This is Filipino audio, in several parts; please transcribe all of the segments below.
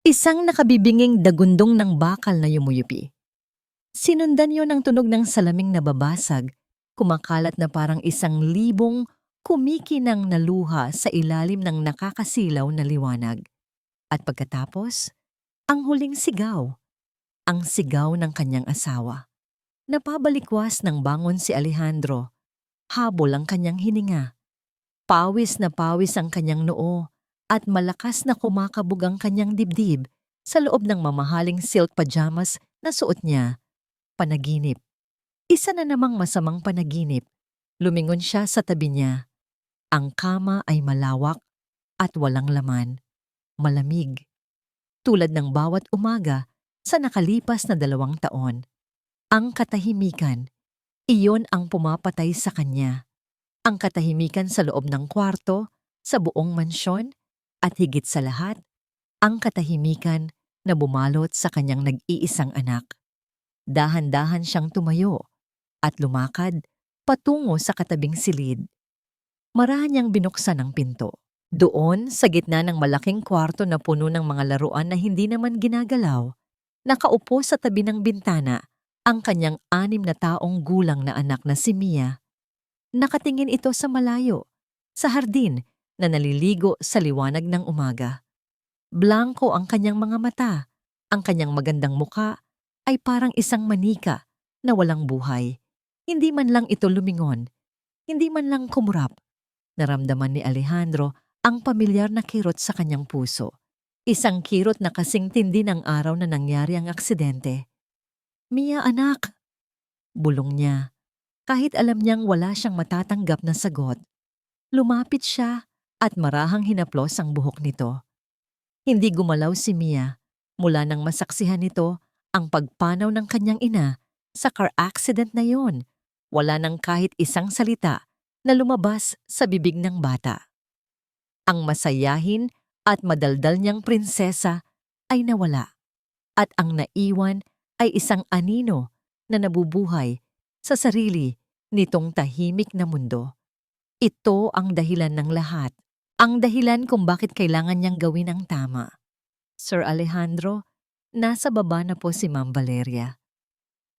Isang nakabibinging dagundong ng bakal na yumuyupi. Sinundan yon ng tunog ng salaming nababasag, kumakalat na parang 1,000 kumikinang na luha sa ilalim ng nakakasilaw na liwanag. At pagkatapos, ang huling sigaw, ang sigaw ng kanyang asawa. Napabalikwas ng bangon si Alejandro, habol ang kanyang hininga. Pawis na pawis ang kanyang noo at malakas na kumakabog ang kanyang dibdib sa loob ng mamahaling silk pajamas na suot niya. Panaginip. Isa na namang masamang panaginip. Lumingon siya sa tabi niya. Ang kama ay malawak at walang laman. Malamig. Tulad ng bawat umaga sa nakalipas na 2 taon. Ang katahimikan, iyon ang pumapatay sa kanya. Ang katahimikan sa loob ng kwarto, sa buong mansyon, at higit sa lahat, ang katahimikan na bumalot sa kanyang nag-iisang anak. Dahan-dahan siyang tumayo at lumakad patungo sa katabing silid. Marahan niyang binuksan ang pinto. Doon, sa gitna ng malaking kwarto na puno ng mga laruan na hindi naman ginagalaw, nakaupo sa tabi ng bintana ang kanyang 6 na taong gulang na anak na si Mia. Nakatingin ito sa malayo, sa hardin na naliligo sa liwanag ng umaga. Blanko ang kanyang mga mata, ang kanyang magandang muka ay parang isang manika na walang buhay. Hindi man lang ito lumingon, hindi man lang kumurap. Naramdaman ni Alejandro ang pamilyar na kirot sa kanyang puso. Isang kirot na kasing tindi ng araw na nangyari ang aksidente. "Mia, anak!" Bulong niya. Kahit alam niyang wala siyang matatanggap na sagot. Lumapit siya at marahang hinaplos ang buhok nito. Hindi gumalaw si Mia mula nang masaksihan nito ang pagpanaw ng kanyang ina sa car accident na yon. Wala nang kahit isang salita na lumabas sa bibig ng bata. Ang masayahin at madaldal niyang prinsesa ay nawala at ang naiwan ay isang anino na nabubuhay sa sarili nitong tahimik na mundo. Ito ang dahilan ng lahat. Ang dahilan kung bakit kailangan niyang gawin ang tama. Sir Alejandro, nasa baba na po si Ma'am Valeria.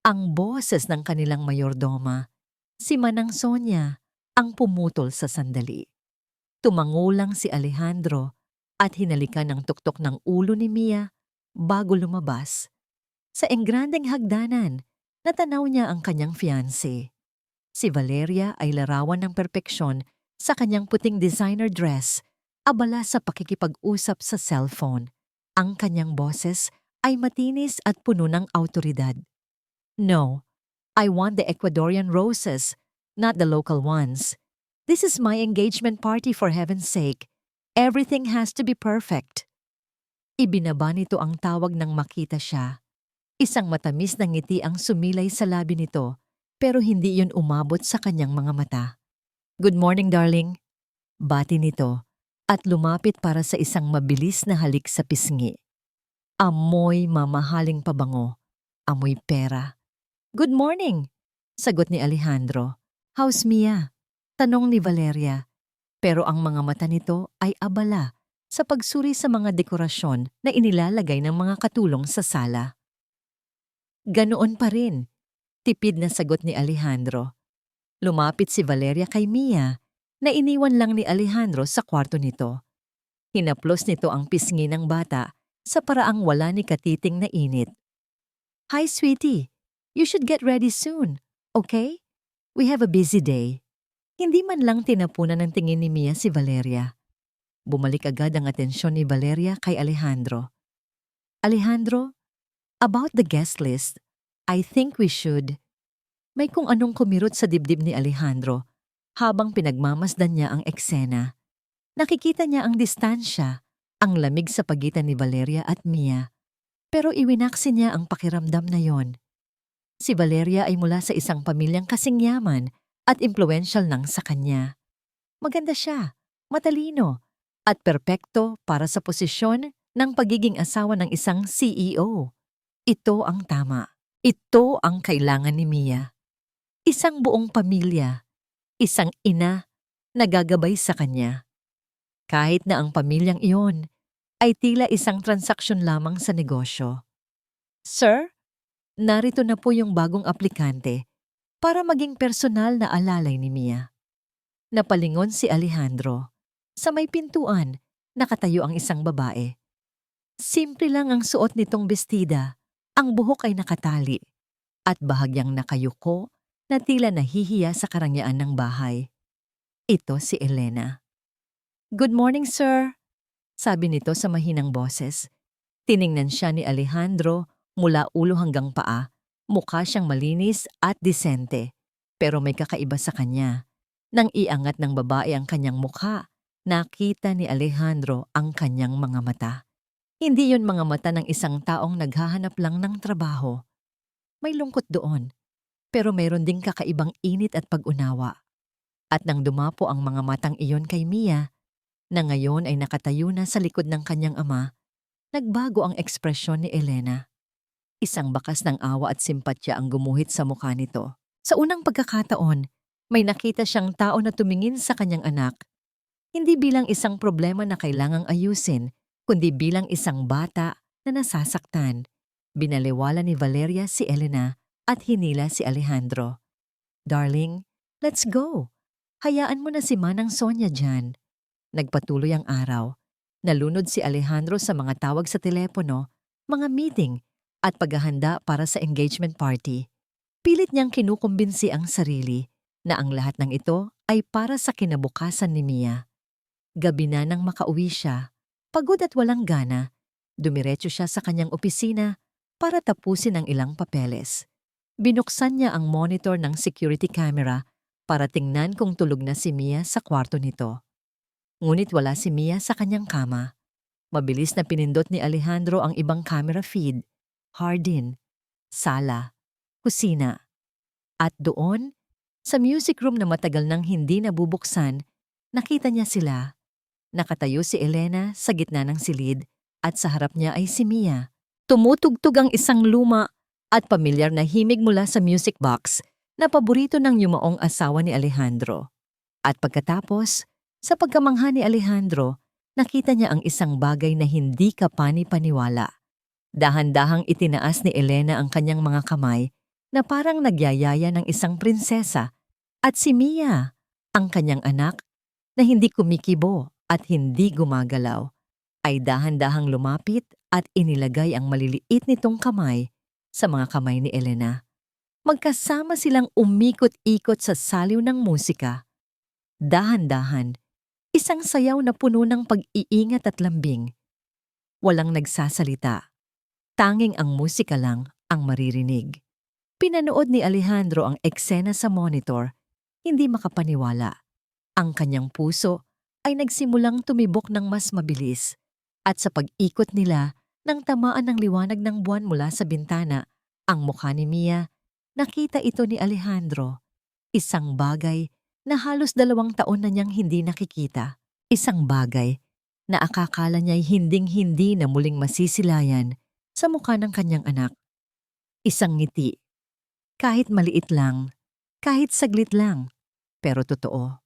Ang boses ng kanilang mayordoma, si Manang Sonia, ang pumutol sa sandali. Tumangulang si Alejandro at hinalikan ng tuktok ng ulo ni Mia bago lumabas. Sa engrandeng hagdanan, natanaw niya ang kanyang fiancé. Si Valeria ay larawan ng perpeksyon sa kanyang puting designer dress, abala sa pakikipag-usap sa cellphone. Ang kanyang boses ay matinis at puno ng awtoridad. "No, I want the Ecuadorian roses, not the local ones. This is my engagement party, for heaven's sake. Everything has to be perfect." Ibinaba nito ang tawag nang makita siya. Isang matamis na ngiti ang sumilay sa labi nito, pero hindi yun umabot sa kanyang mga mata. "Good morning, darling." Bati nito at lumapit para sa isang mabilis na halik sa pisngi. Amoy mamahaling pabango, amoy pera. "Good morning," sagot ni Alejandro. "How's Mia?" Tanong ni Valeria. Pero ang mga mata nito ay abala sa pagsuri sa mga dekorasyon na inilalagay ng mga katulong sa sala. "Ganoon pa rin," tipid na sagot ni Alejandro. Lumapit si Valeria kay Mia na iniwan lang ni Alejandro sa kwarto nito. Hinaplos nito ang pisngi ng bata sa paraang wala ni katiting na init. "Hi, sweetie. You should get ready soon, okay? We have a busy day." Hindi man lang tinapunan ng tingin ni Mia si Valeria. Bumalik agad ang atensyon ni Valeria kay Alejandro. "Alejandro, about the guest list, I think we should..." May kung anong kumirot sa dibdib ni Alejandro habang pinagmamasdan niya ang eksena. Nakikita niya ang distansya, ang lamig sa pagitan ni Valeria at Mia. Pero iwinaksi niya ang pakiramdam na yon. Si Valeria ay mula sa isang pamilyang kasing yaman at impluensyal nang sa kanya. Maganda siya, matalino, at perpekto para sa posisyon ng pagiging asawa ng isang CEO. Ito ang tama. Ito ang kailangan ni Mia. Isang buong pamilya, isang ina na gagabay sa kanya. Kahit na ang pamilyang iyon ay tila isang transaksyon lamang sa negosyo. Sir, narito na po yung bagong aplikante para maging personal na alalay ni Mia. Napalingon si Alejandro. Sa may pintuan, nakatayo ang isang babae. Simple lang ang suot nitong bestida, ang buhok ay nakatali, at bahagyang nakayuko na tila nahihiya sa karangyaan ng bahay. Ito si Elena. "Good morning, sir," sabi nito sa mahinang boses. Tiningnan siya ni Alejandro mula ulo hanggang paa. Mukha siyang malinis at disente, pero may kakaiba sa kanya. Nang iangat ng babae ang kanyang mukha, nakita ni Alejandro ang kanyang mga mata. Hindi yun mga mata ng isang taong naghahanap lang ng trabaho. May lungkot doon, pero mayroon ding kakaibang init at pag-unawa. At nang dumapo ang mga matang iyon kay Mia, na ngayon ay nakatayo na sa likod ng kanyang ama, nagbago ang ekspresyon ni Elena. Isang bakas ng awa at simpatya ang gumuhit sa mukha nito. Sa unang pagkakataon, may nakita siyang tao na tumingin sa kanyang anak, hindi bilang isang problema na kailangang ayusin, kundi bilang isang bata na nasasaktan. Binaliwala ni Valeria si Elena at hinila si Alejandro. "Darling, let's go. Hayaan mo na si Manang Sonia dyan." Nagpatuloy ang araw. Nalunod si Alejandro sa mga tawag sa telepono, mga meeting, at paghahanda para sa engagement party. Pilit niyang kinukumbinsi ang sarili na ang lahat ng ito ay para sa kinabukasan ni Mia. Gabi na nang makauwi siya, pagod at walang gana, dumiretso siya sa kanyang opisina para tapusin ang ilang papeles. Binuksan niya ang monitor ng security camera para tingnan kung tulog na si Mia sa kwarto nito. Ngunit wala si Mia sa kanyang kama. Mabilis na pinindot ni Alejandro ang ibang camera feed, hardin, sala, kusina. At doon, sa music room na matagal nang hindi nabubuksan, nakita niya sila. Nakatayo si Elena sa gitna ng silid at sa harap niya ay si Mia. Tumutugtog ang isang luma at pamilyar na himig mula sa music box na paborito ng yumaong asawa ni Alejandro. At pagkatapos, sa pagkamangha ni Alejandro, nakita niya ang isang bagay na hindi kapani-paniwala. Dahan-dahang itinaas ni Elena ang kanyang mga kamay na parang nagyayaya ng isang prinsesa, at si Mia, ang kanyang anak, na hindi kumikibo at hindi gumagalaw, ay dahan-dahang lumapit at inilagay ang maliliit nitong kamay sa mga kamay ni Elena. Magkasama silang umikot-ikot sa saliw ng musika. Dahan-dahan, isang sayaw na puno ng pag-iingat at lambing. Walang nagsasalita. Tanging ang musika lang ang maririnig. Pinanood ni Alejandro ang eksena sa monitor, hindi makapaniwala. Ang kanyang puso ay nagsimulang tumibok ng mas mabilis, at sa pag-ikot nila nang tamaan ng liwanag ng buwan mula sa bintana, ang mukha ni Mia, nakita ito ni Alejandro. Isang bagay na halos 2 taon na niyang hindi nakikita. Isang bagay na akakala niya'y hinding-hindi na muling masisilayan sa mukha ng kanyang anak. Isang ngiti. Kahit maliit lang, kahit saglit lang, pero totoo.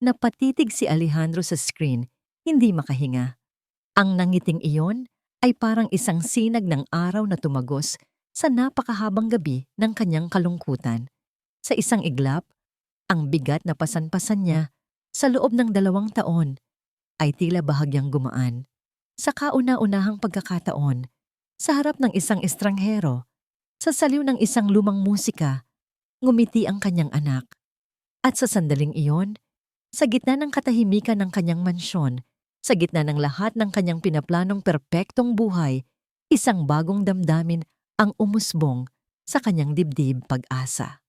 Napatitig si Alejandro sa screen, hindi makahinga. Ang nangiting iyon ay parang isang sinag ng araw na tumagos sa napakahabang gabi ng kanyang kalungkutan. Sa isang iglap, ang bigat na pasan-pasan niya sa loob ng 2 taon ay tila bahagyang gumaan. Sa kauna-unahang pagkakataon, sa harap ng isang estranghero, sa saliw ng isang lumang musika, ngumiti ang kanyang anak. At sa sandaling iyon, sa gitna ng katahimikan ng kanyang mansyon, sa gitna ng lahat ng kanyang pinaplanong perpektong buhay, isang bagong damdamin ang umusbong sa kanyang dibdib, pag-asa.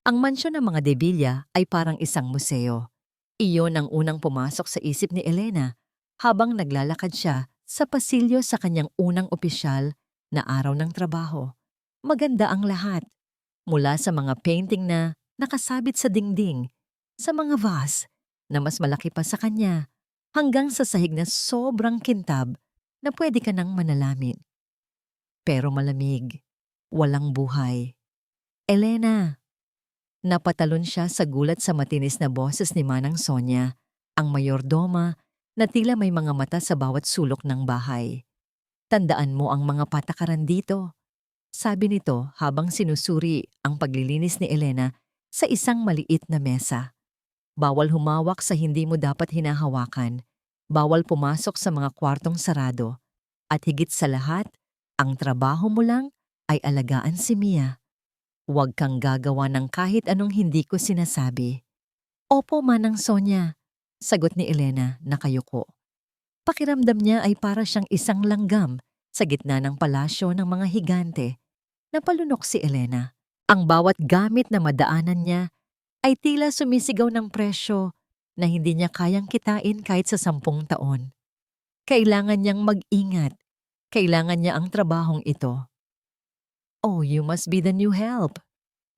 Ang mansyon ng mga De Villa ay parang isang museo. Iyon ang unang pumasok sa isip ni Elena habang naglalakad siya sa pasilyo sa kanyang unang opisyal na araw ng trabaho. Maganda ang lahat, mula sa mga painting na nakasabit sa dingding, sa mga vase na mas malaki pa sa kanya, hanggang sa sahig na sobrang kintab na pwede ka nang manalamin. Pero malamig, walang buhay. "Elena!" Napatalon siya sa gulat sa matinis na boses ni Manang Sonia, ang mayordoma na tila may mga mata sa bawat sulok ng bahay. Tandaan mo ang mga patakaran dito, sabi nito habang sinusuri ang paglilinis ni Elena sa isang maliit na mesa. Bawal humawak sa hindi mo dapat hinahawakan, bawal pumasok sa mga kwartong sarado, at higit sa lahat, ang trabaho mo lang ay alagaan si Mia. Huwag kang gagawa ng kahit anong hindi ko sinasabi. Opo, Manang Sonia, sagot ni Elena nakayuko. Pakiramdam niya ay para siyang isang langgam sa gitna ng palasyo ng mga higante. Napalunok si Elena. Ang bawat gamit na madaanan niya ay tila sumisigaw ng presyo na hindi niya kayang kitain kahit sa 10 taon. Kailangan niyang mag-ingat. Kailangan niya ang trabahong ito. Oh, you must be the new help.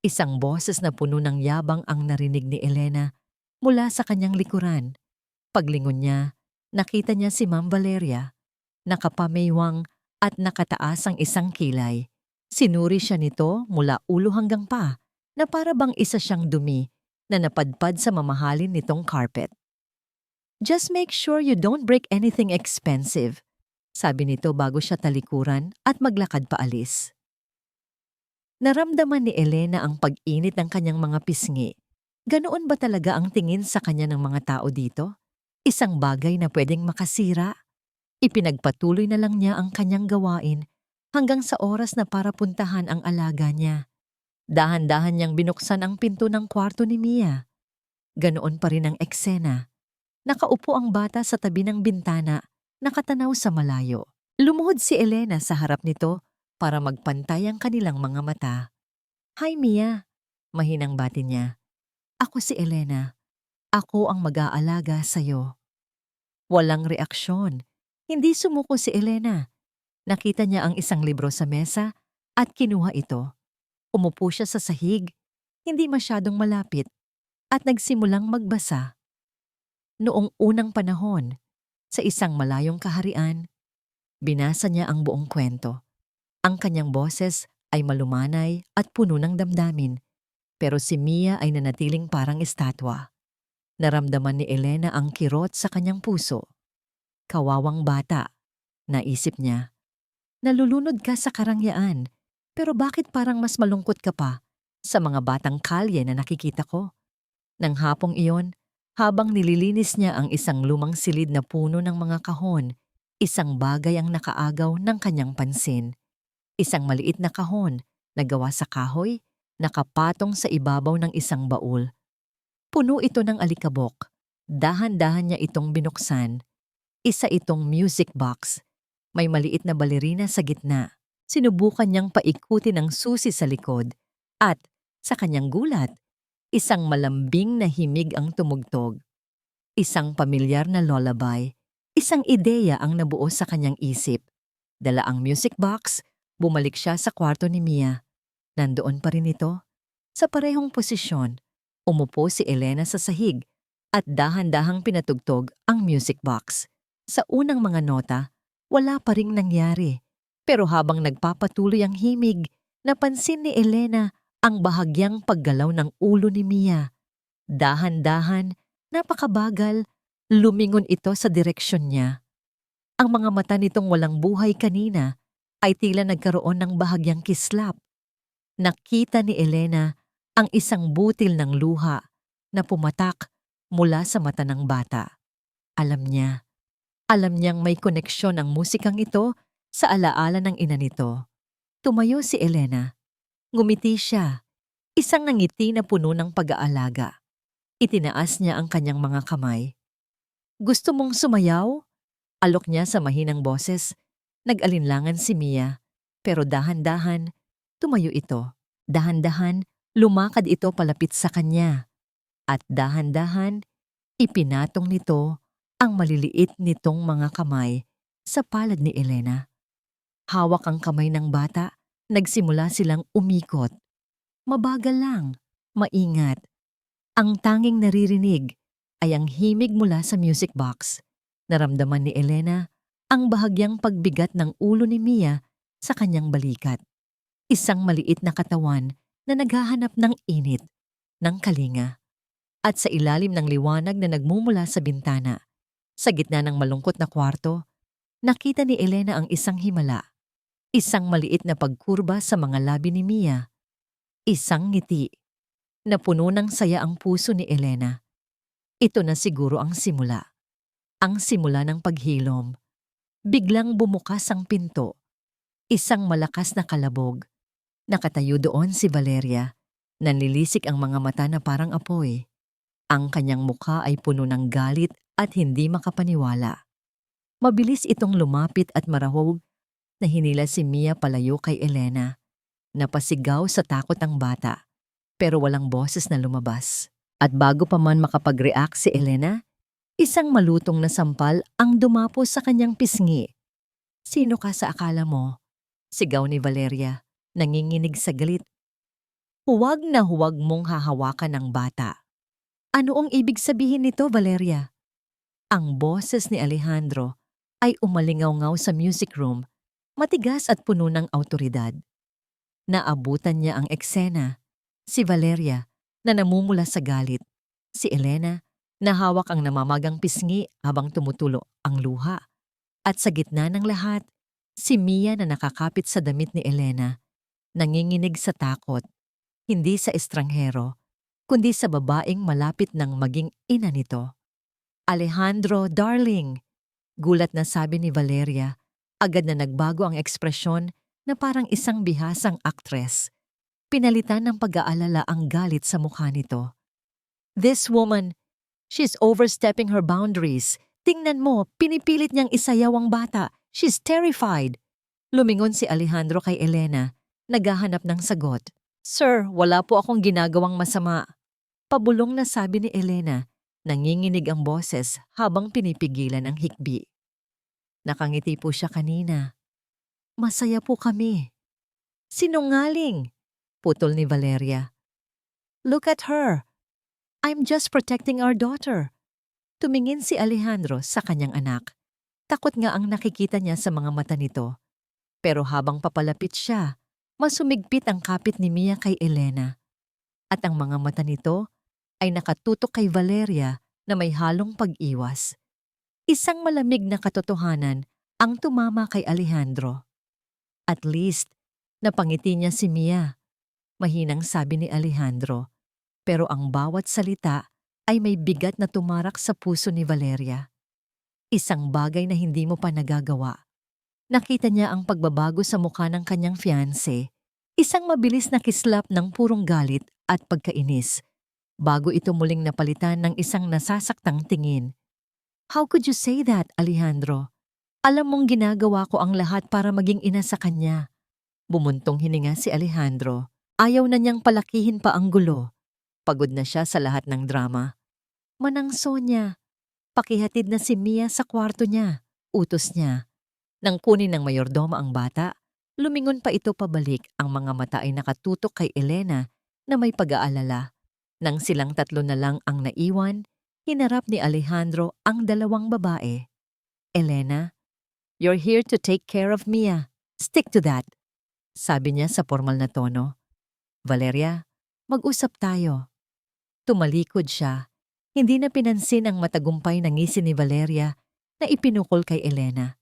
Isang boses na puno ng yabang ang narinig ni Elena mula sa kanyang likuran. Paglingon niya, nakita niya si Ma'am Valeria. Nakapamaywang at nakataas ang isang kilay. Sinuri siya nito mula ulo hanggang paa na para bang isa siyang dumi na napadpad sa mamahalin nitong carpet. Just make sure you don't break anything expensive, sabi nito bago siya talikuran at maglakad paalis. Naramdaman ni Elena ang pag-init ng kanyang mga pisngi. Ganoon ba talaga ang tingin sa kanya ng mga tao dito? Isang bagay na pwedeng makasira. Ipinagpatuloy na lang niya ang kanyang gawain hanggang sa oras na para puntahan ang alaga niya. Dahan-dahan niyang binuksan ang pinto ng kwarto ni Mia. Ganoon pa rin ang eksena. Nakaupo ang bata sa tabi ng bintana, nakatanaw sa malayo. Lumuhod si Elena sa harap nito para magpantay ang kanilang mga mata. Hi Mia, mahinang bati niya. Ako si Elena. Ako ang mag-aalaga sa'yo. Walang reaksyon. Hindi sumuko si Elena. Nakita niya ang isang libro sa mesa at kinuha ito. Umupo siya sa sahig, hindi masyadong malapit, at nagsimulang magbasa. Noong unang panahon, sa isang malayong kaharian, binasa niya ang buong kwento. Ang kanyang boses ay malumanay at puno ng damdamin, pero si Mia ay nanatiling parang estatwa. Naramdaman ni Elena ang kirot sa kanyang puso. Kawawang bata, naisip niya. Nalulunod ka sa karangyaan, pero bakit parang mas malungkot ka pa sa mga batang kalye na nakikita ko? Nang hapong iyon, habang nililinis niya ang isang lumang silid na puno ng mga kahon, isang bagay ang nakaagaw ng kanyang pansin. Isang maliit na kahon na gawa sa kahoy, nakapatong sa ibabaw ng isang baul. Puno ito ng alikabok. Dahan-dahan niya itong binuksan. Isa itong music box. May maliit na balerina sa gitna. Sinubukan niyang paikutin ang susi sa likod. At, sa kanyang gulat, isang malambing na himig ang tumugtog. Isang pamilyar na lullaby. Isang ideya ang nabuo sa kanyang isip. Dala ang music box, bumalik siya sa kwarto ni Mia. Nandoon pa rin ito. Sa parehong posisyon, umupo si Elena sa sahig at dahan-dahang pinatugtog ang music box. Sa unang mga nota, wala pa ring nangyari. Pero habang nagpapatuloy ang himig, napansin ni Elena ang bahagyang paggalaw ng ulo ni Mia. Dahan-dahan, napakabagal, lumingon ito sa direksyon niya. Ang mga mata nitong walang buhay kanina ay tila nagkaroon ng bahagyang kislap. Nakita ni Elena ang isang butil ng luha na pumatak mula sa mata ng bata. Alam niyang may koneksyon ang musikang ito sa alaala ng ina nito. Tumayo si Elena. Ngumiti siya, isang ngiti na puno ng pag-aalaga. Itinaas niya ang kanyang mga kamay. Gusto mong sumayaw? Alok niya sa mahinang boses. Nag-alinlangan si Mia, pero dahan-dahan, tumayo ito. Dahan-dahan, lumakad ito palapit sa kanya. At dahan-dahan, ipinatong nito ang maliliit nitong mga kamay sa palad ni Elena. Hawak ang kamay ng bata, nagsimula silang umikot. Mabagal lang, maingat. Ang tanging naririnig ay ang himig mula sa music box. Naramdaman ni Elena ang bahagyang pagbigat ng ulo ni Mia sa kanyang balikat. Isang maliit na katawan na naghahanap ng init, ng kalinga. At sa ilalim ng liwanag na nagmumula sa bintana, Sa gitna ng malungkot na kwarto, nakita ni Elena ang isang himala. Isang maliit na pagkurba sa mga labi ni Mia. Isang ngiti. Napuno ng saya ang puso ni Elena. Ito na siguro ang simula. Ang simula ng paghilom. Biglang bumukas ang pinto. Isang malakas na kalabog. Nakatayo doon si Valeria. Nanlilisik ang mga mata na parang apoy. Ang kanyang mukha ay puno ng galit at hindi makapaniwala. Mabilis itong lumapit at marahog na hinila si Mia palayo kay Elena. Napasigaw sa takot ang bata, pero walang boses na lumabas. At bago pa man makapag-react si Elena, isang malutong na sampal ang dumapo sa kanyang pisngi. "Sino ka sa akala mo?" Sigaw ni Valeria, nanginginig sa galit. Huwag na huwag mong hahawakan ang bata. Ano ang ibig sabihin nito, Valeria? Ang boses ni Alejandro ay umalingaw-ngaw sa music room, matigas at puno ng awtoridad. Naabutan niya ang eksena. Si Valeria, na namumula sa galit. Si Elena, na hawak ang namamagang pisngi habang tumutulo ang luha. At sa gitna ng lahat, si Mia na nakakapit sa damit ni Elena, nanginginig sa takot, hindi sa estranghero, kundi sa babaeng malapit ng maging ina nito. "Alejandro, darling!" Gulat na sabi ni Valeria, agad na nagbago ang ekspresyon na parang isang bihasang aktres. Pinalitan ng pag-aalala ang galit sa mukha nito. "This woman, she's overstepping her boundaries. Tingnan mo, pinipilit niyang isayaw ang bata. She's terrified." Lumingon si Alejandro kay Elena, naghahanap ng sagot. "Sir, wala po akong ginagawang masama." Pabulong na sabi ni Elena, nanginginig ang boses habang pinipigilan ang hikbi. Nakangiti po siya kanina. "Masaya po kami." "Sinungaling!" Putol ni Valeria. "Look at her. I'm just protecting our daughter." Tumingin si Alejandro sa kanyang anak. Takot nga ang nakikita niya sa mga mata nito. Pero habang papalapit siya, mas sumigpit ang kapit ni Mia kay Elena. At ang mga mata nito ay nakatutok kay Valeria na may halong pag-iwas. Isang malamig na katotohanan ang tumama kay Alejandro. "At least, napangiti niya si Mia," mahinang sabi ni Alejandro. Pero ang bawat salita ay may bigat na tumarak sa puso ni Valeria. Isang bagay na hindi mo pa nagagawa. Nakita niya ang pagbabago sa mukha ng kanyang fiancé. Isang mabilis na kislap ng purong galit at pagkainis, bago ito muling napalitan ng isang nasasaktang tingin. "How could you say that, Alejandro? Alam mong ginagawa ko ang lahat para maging ina sa kanya." Bumuntong hininga si Alejandro. Ayaw na niyang palakihin pa ang gulo. Pagod na siya sa lahat ng drama. "Manang Sonia, pakihatid na si Mia sa kwarto niya," utos niya. Nang kunin ng mayordoma ang bata, lumingon pa ito pabalik. Ang mga mata ay nakatutok kay Elena na may pag-aalala. Nang silang tatlo na lang ang naiwan, hinarap ni Alejandro ang dalawang babae. "Elena, you're here to take care of Mia. Stick to that," sabi niya sa formal na tono. "Valeria, mag-usap tayo." Tumalikod siya. Hindi na pinansin ang matagumpay na ngisi ni Valeria na ipinukol kay Elena.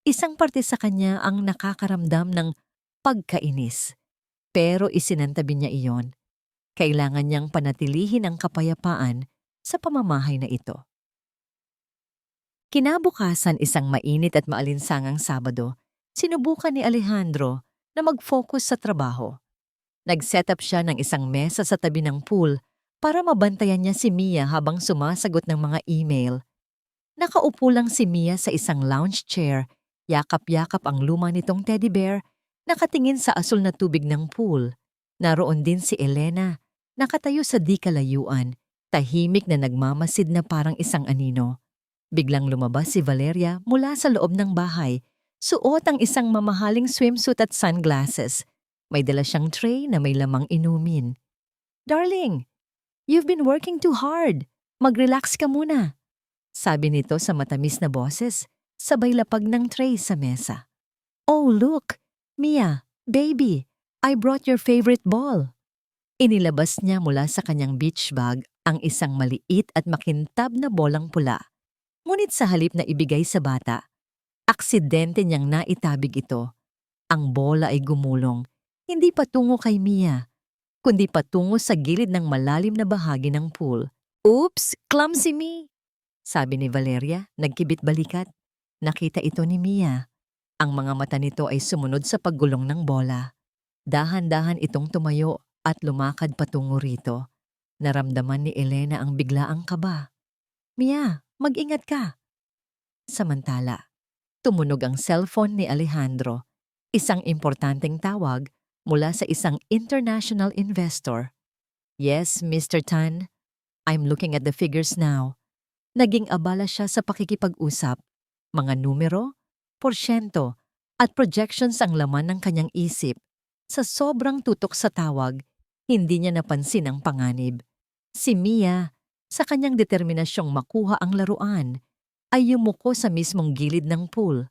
Isang parte sa kanya ang nakakaramdam ng pagkainis. Pero isinantabi niya iyon. Kailangan niyang panatilihin ang kapayapaan sa pamamahay na ito. Kinabukasan, isang mainit at maalinsangang Sabado, sinubukan ni Alejandro na mag-focus sa trabaho. Nag-set up siya ng isang mesa sa tabi ng pool para mabantayan niya si Mia habang sumasagot ng mga email. Nakaupo lang si Mia sa isang lounge chair, yakap-yakap ang luma nitong teddy bear, nakatingin sa asul na tubig ng pool. Naroon din si Elena, nakatayo sa di kalayuan, tahimik na nagmamasid na parang isang anino. Biglang lumabas si Valeria mula sa loob ng bahay. Suot ang isang mamahaling swimsuit at sunglasses. May dala siyang tray na may lamang inumin. "Darling, you've been working too hard. Mag-relax ka muna," sabi nito sa matamis na boses, sabay lapag ng tray sa mesa. "Oh, look, Mia, baby, I brought your favorite ball." Inilabas niya mula sa kanyang beach bag ang isang maliit at makintab na bolang pula. Ngunit sa halip na ibigay sa bata, aksidente niyang naitabig ito. Ang bola ay gumulong, hindi patungo kay Mia, kundi patungo sa gilid ng malalim na bahagi ng pool. "Oops, clumsy me!" sabi ni Valeria, nagkibit balikat. Nakita ito ni Mia. Ang mga mata nito ay sumunod sa paggulong ng bola. Dahan-dahan itong tumayo at lumakad patungo rito. Naramdaman ni Elena ang biglaang kaba. "Mia, mag-ingat ka!" Samantala, tumunog ang cellphone ni Alejandro, isang importanteng tawag mula sa isang international investor. "Yes, Mr. Tan. I'm looking at the figures now." Naging abala siya sa pakikipag-usap. Mga numero, porsyento, at projections ang laman ng kanyang isip. Sa sobrang tutok sa tawag, hindi niya napansin ang panganib. Si Mia, sa kanyang determinasyong makuha ang laruan, ay yumuko sa mismong gilid ng pool.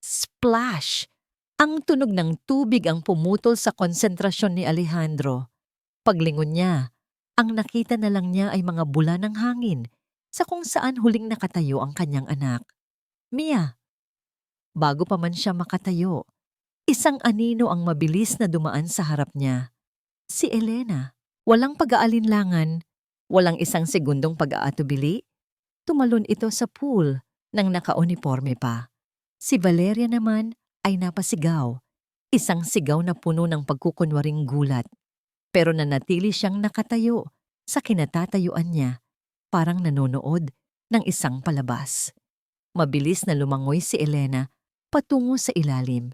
Splash! Ang tunog ng tubig ang pumutol sa konsentrasyon ni Alejandro. Paglingon niya, ang nakita na lang niya ay mga bula ng hangin sa kung saan huling nakatayo ang kanyang anak. "Mia!" Bago pa man siya makatayo, isang anino ang mabilis na dumaan sa harap niya. Si Elena. Walang pag-aalinlangan, walang isang segundong pag-aatubili. Tumalon ito sa pool nang nakauniforme pa. Si Valeria naman ay napasigaw. Isang sigaw na puno ng pagkukunwaring gulat. Pero nanatili siyang nakatayo sa kinatatayuan niya, parang nanonood ng isang palabas. Mabilis na lumangoy si Elena patungo sa ilalim.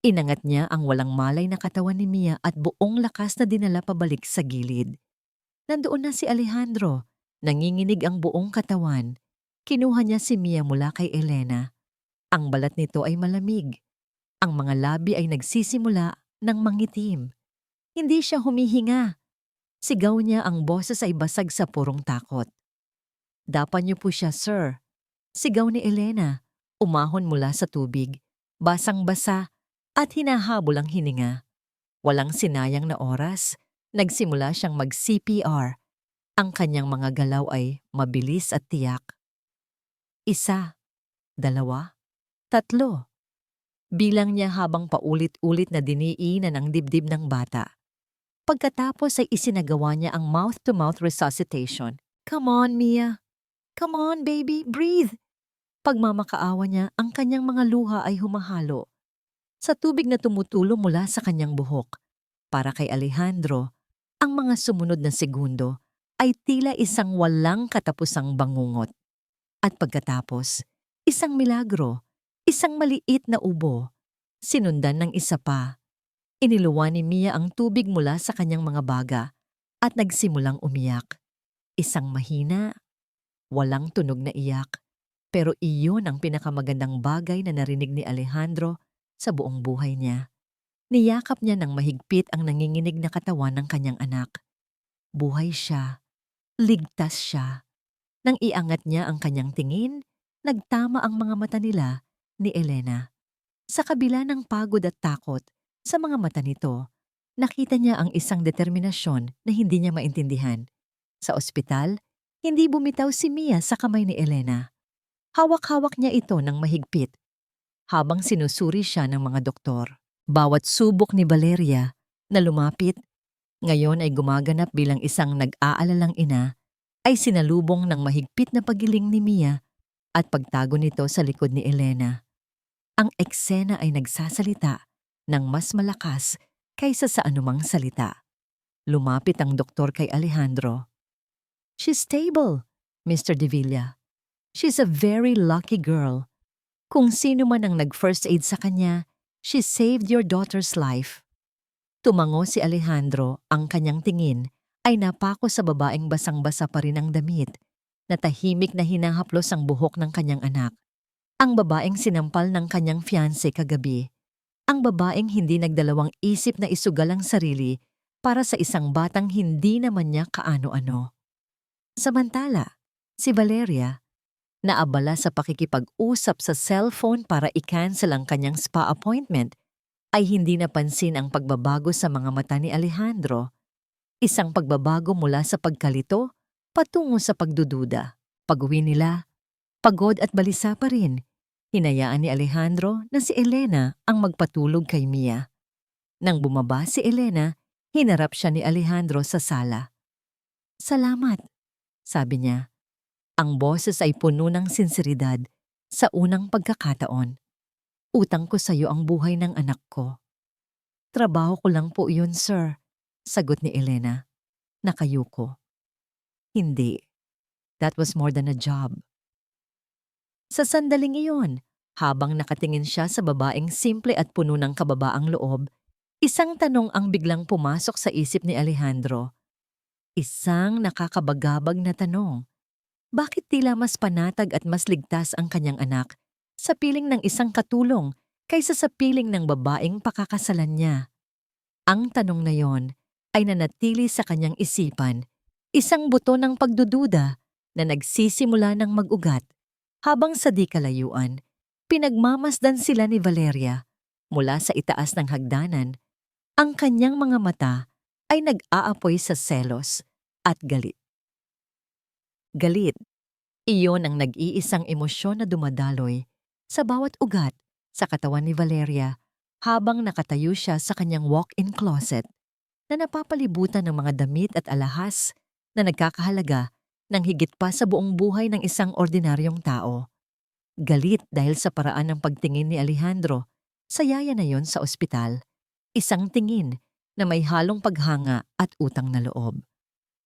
Inangat niya ang walang malay na katawan ni Mia at buong lakas na dinala pabalik sa gilid. Nandoon na si Alejandro. Nanginginig ang buong katawan. Kinuha niya si Mia mula kay Elena. Ang balat nito ay malamig. Ang mga labi ay nagsisimula ng mangitim. Hindi siya humihinga. Sigaw niya, ang boses ay basag sa purong takot. "Dapan niyo po siya, sir." Sigaw ni Elena, umahon mula sa tubig, basang-basa at hinahabol ang hininga. Walang sinayang na oras, nagsimula siyang mag-CPR. Ang kanyang mga galaw ay mabilis at tiyak. 1, 2, 3. Bilang niya habang paulit-ulit na diniinan ang dibdib ng bata. Pagkatapos ay isinagawa niya ang mouth-to-mouth resuscitation. "Come on, Mia. Come on, baby. Breathe." Pagmamakaawa niya, ang kanyang mga luha ay humahalo sa tubig na tumutulo mula sa kanyang buhok. Para kay Alejandro, ang mga sumunod na segundo ay tila isang walang katapusang bangungot. At pagkatapos, isang milagro, isang maliit na ubo, sinundan ng isa pa. Iniluwan ni Mia ang tubig mula sa kanyang mga baga at nagsimulang umiyak. Isang mahina, walang tunog na iyak, pero iyon ang pinakamagandang bagay na narinig ni Alejandro sa buong buhay niya. Niyakap niya ng mahigpit ang nanginginig na katawan ng kanyang anak. Buhay siya. Ligtas siya. Nang iangat niya ang kanyang tingin, nagtama ang mga mata nila ni Elena. Sa kabila ng pagod at takot sa mga mata nito, nakita niya ang isang determinasyon na hindi niya maintindihan. Sa ospital, hindi bumitaw si Mia sa kamay ni Elena. Hawak-hawak niya ito ng mahigpit habang sinusuri siya ng mga doktor. Bawat subok ni Valeria na lumapit, ngayon ay gumaganap bilang isang nag-aalalang ina, ay sinalubong ng mahigpit na paggiling ni Mia at pagtago nito sa likod ni Elena. Ang eksena ay nagsasalita ng mas malakas kaysa sa anumang salita. Lumapit ang doktor kay Alejandro. "She's stable, Mr. De Villa. She's a very lucky girl. Kung sino man ang nag-first aid sa kanya, she saved your daughter's life." Tumango si Alejandro, ang kanyang tingin ay napako sa babaeng basang-basa pa rin ang damit, na tahimik na hinahaplos ang buhok ng kanyang anak. Ang babaeng sinampal ng kanyang fiancé kagabi. Ang babaeng hindi nagdalawang isip na isugal ang sarili para sa isang batang hindi naman niya kaano-ano. Samantala, si Valeria, naabala sa pakikipag-usap sa cellphone para i-cancel ang kanyang spa appointment, ay hindi napansin ang pagbabago sa mga mata ni Alejandro. Isang pagbabago mula sa pagkalito patungo sa pagdududa. Pag-uwi nila, Pagod at balisa pa rin, hinayaan ni Alejandro na si Elena ang magpatulog kay Mia. Nang bumaba si Elena, hinarap siya ni Alejandro sa sala. "Salamat," sabi niya. Ang boses ay puno ng sinseridad sa unang pagkakataon. "Utang ko sa iyo ang buhay ng anak ko." "Trabaho ko lang po yun, sir," sagot ni Elena. Nakayuko. "Hindi. That was more than a job." Sa sandaling iyon, habang nakatingin siya sa babaeng simple at puno ng kababaang loob, isang tanong ang biglang pumasok sa isip ni Alejandro. Isang nakakabagabag na tanong. Bakit tila mas panatag at mas ligtas ang kanyang anak sa piling ng isang katulong kaysa sa piling ng babaeng pakakasalan niya? Ang tanong na yon ay nanatili sa kanyang isipan, isang buto ng pagdududa na nagsisimula ng mag-ugat habang sa di kalayuan, pinagmamasdan sila ni Valeria mula sa itaas ng hagdanan. Ang kanyang mga mata ay nag-aapoy sa selos at galit. Galit, iyon ang nag-iisang emosyon na dumadaloy sa bawat ugat sa katawan ni Valeria habang nakatayo siya sa kanyang walk-in closet na napapalibutan ng mga damit at alahas na nagkakahalaga ng higit pa sa buong buhay ng isang ordinaryong tao. Galit dahil sa paraan ng pagtingin ni Alejandro sa yaya na yon sa ospital. Isang tingin na may halong paghanga at utang na loob.